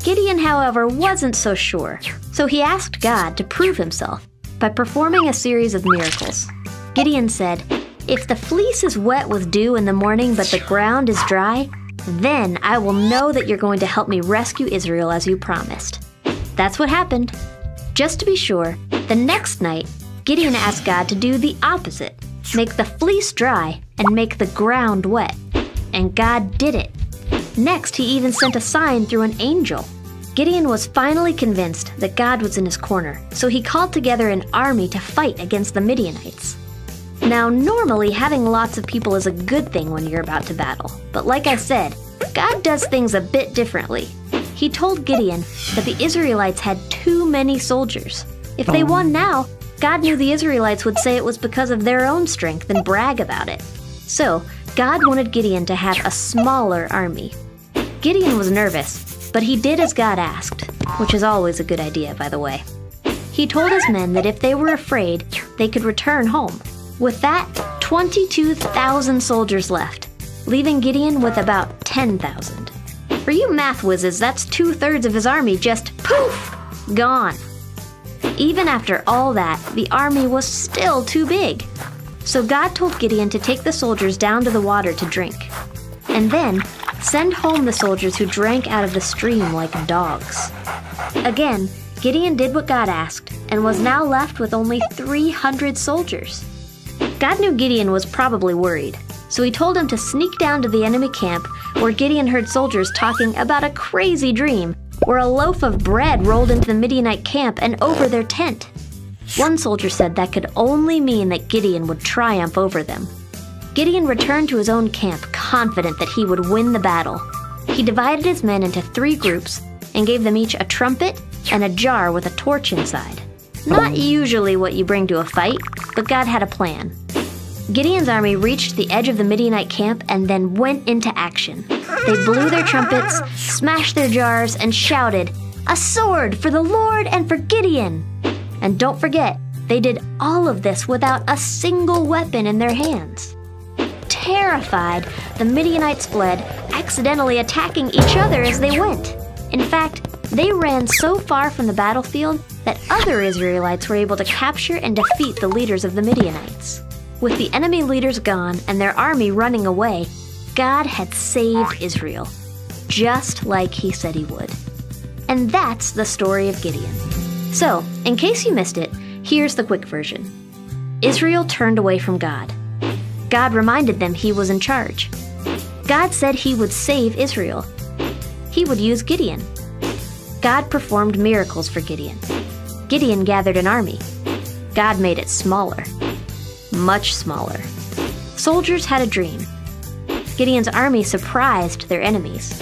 Gideon, however, wasn't so sure, so he asked God to prove Himself by performing a series of miracles. Gideon said, "If the fleece is wet with dew in the morning but the ground is dry, then I will know that you're going to help me rescue Israel as you promised." That's what happened. Just to be sure, the next night, Gideon asked God to do the opposite, make the fleece dry and make the ground wet. And God did it. Next, He even sent a sign through an angel. Gideon was finally convinced that God was in his corner, so he called together an army to fight against the Midianites. Now, normally having lots of people is a good thing when you're about to battle, but like I said, God does things a bit differently. He told Gideon that the Israelites had too many soldiers. If they won now, God knew the Israelites would say it was because of their own strength and brag about it. So, God wanted Gideon to have a smaller army. Gideon was nervous, but he did as God asked, which is always a good idea, by the way. He told his men that if they were afraid, they could return home. With that, 22,000 soldiers left, leaving Gideon with about 10,000. For you math whizzes, that's 2/3 of his army just poof, gone. Even after all that, the army was still too big. So God told Gideon to take the soldiers down to the water to drink, and then send home the soldiers who drank out of the stream like dogs. Again, Gideon did what God asked and was now left with only 300 soldiers. God knew Gideon was probably worried, so He told him to sneak down to the enemy camp where Gideon heard soldiers talking about a crazy dream where a loaf of bread rolled into the Midianite camp and over their tent. One soldier said that could only mean that Gideon would triumph over them. Gideon returned to his own camp confident that he would win the battle. He divided his men into 3 groups and gave them each a trumpet and a jar with a torch inside. Not usually what you bring to a fight, but God had a plan. Gideon's army reached the edge of the Midianite camp and then went into action. They blew their trumpets, smashed their jars, and shouted, "A sword for the Lord and for Gideon!" And don't forget, they did all of this without a single weapon in their hands. Terrified, the Midianites fled, accidentally attacking each other as they went. In fact, they ran so far from the battlefield that other Israelites were able to capture and defeat the leaders of the Midianites. With the enemy leaders gone and their army running away, God had saved Israel, just like He said He would. And that's the story of Gideon. So, in case you missed it, here's the quick version. Israel turned away from God. God reminded them He was in charge. God said He would save Israel. He would use Gideon. God performed miracles for Gideon. Gideon gathered an army. God made it smaller. Much smaller. Soldiers had a dream. Gideon's army surprised their enemies.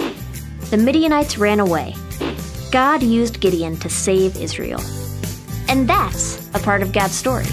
The Midianites ran away. God used Gideon to save Israel. And that's a part of God's story.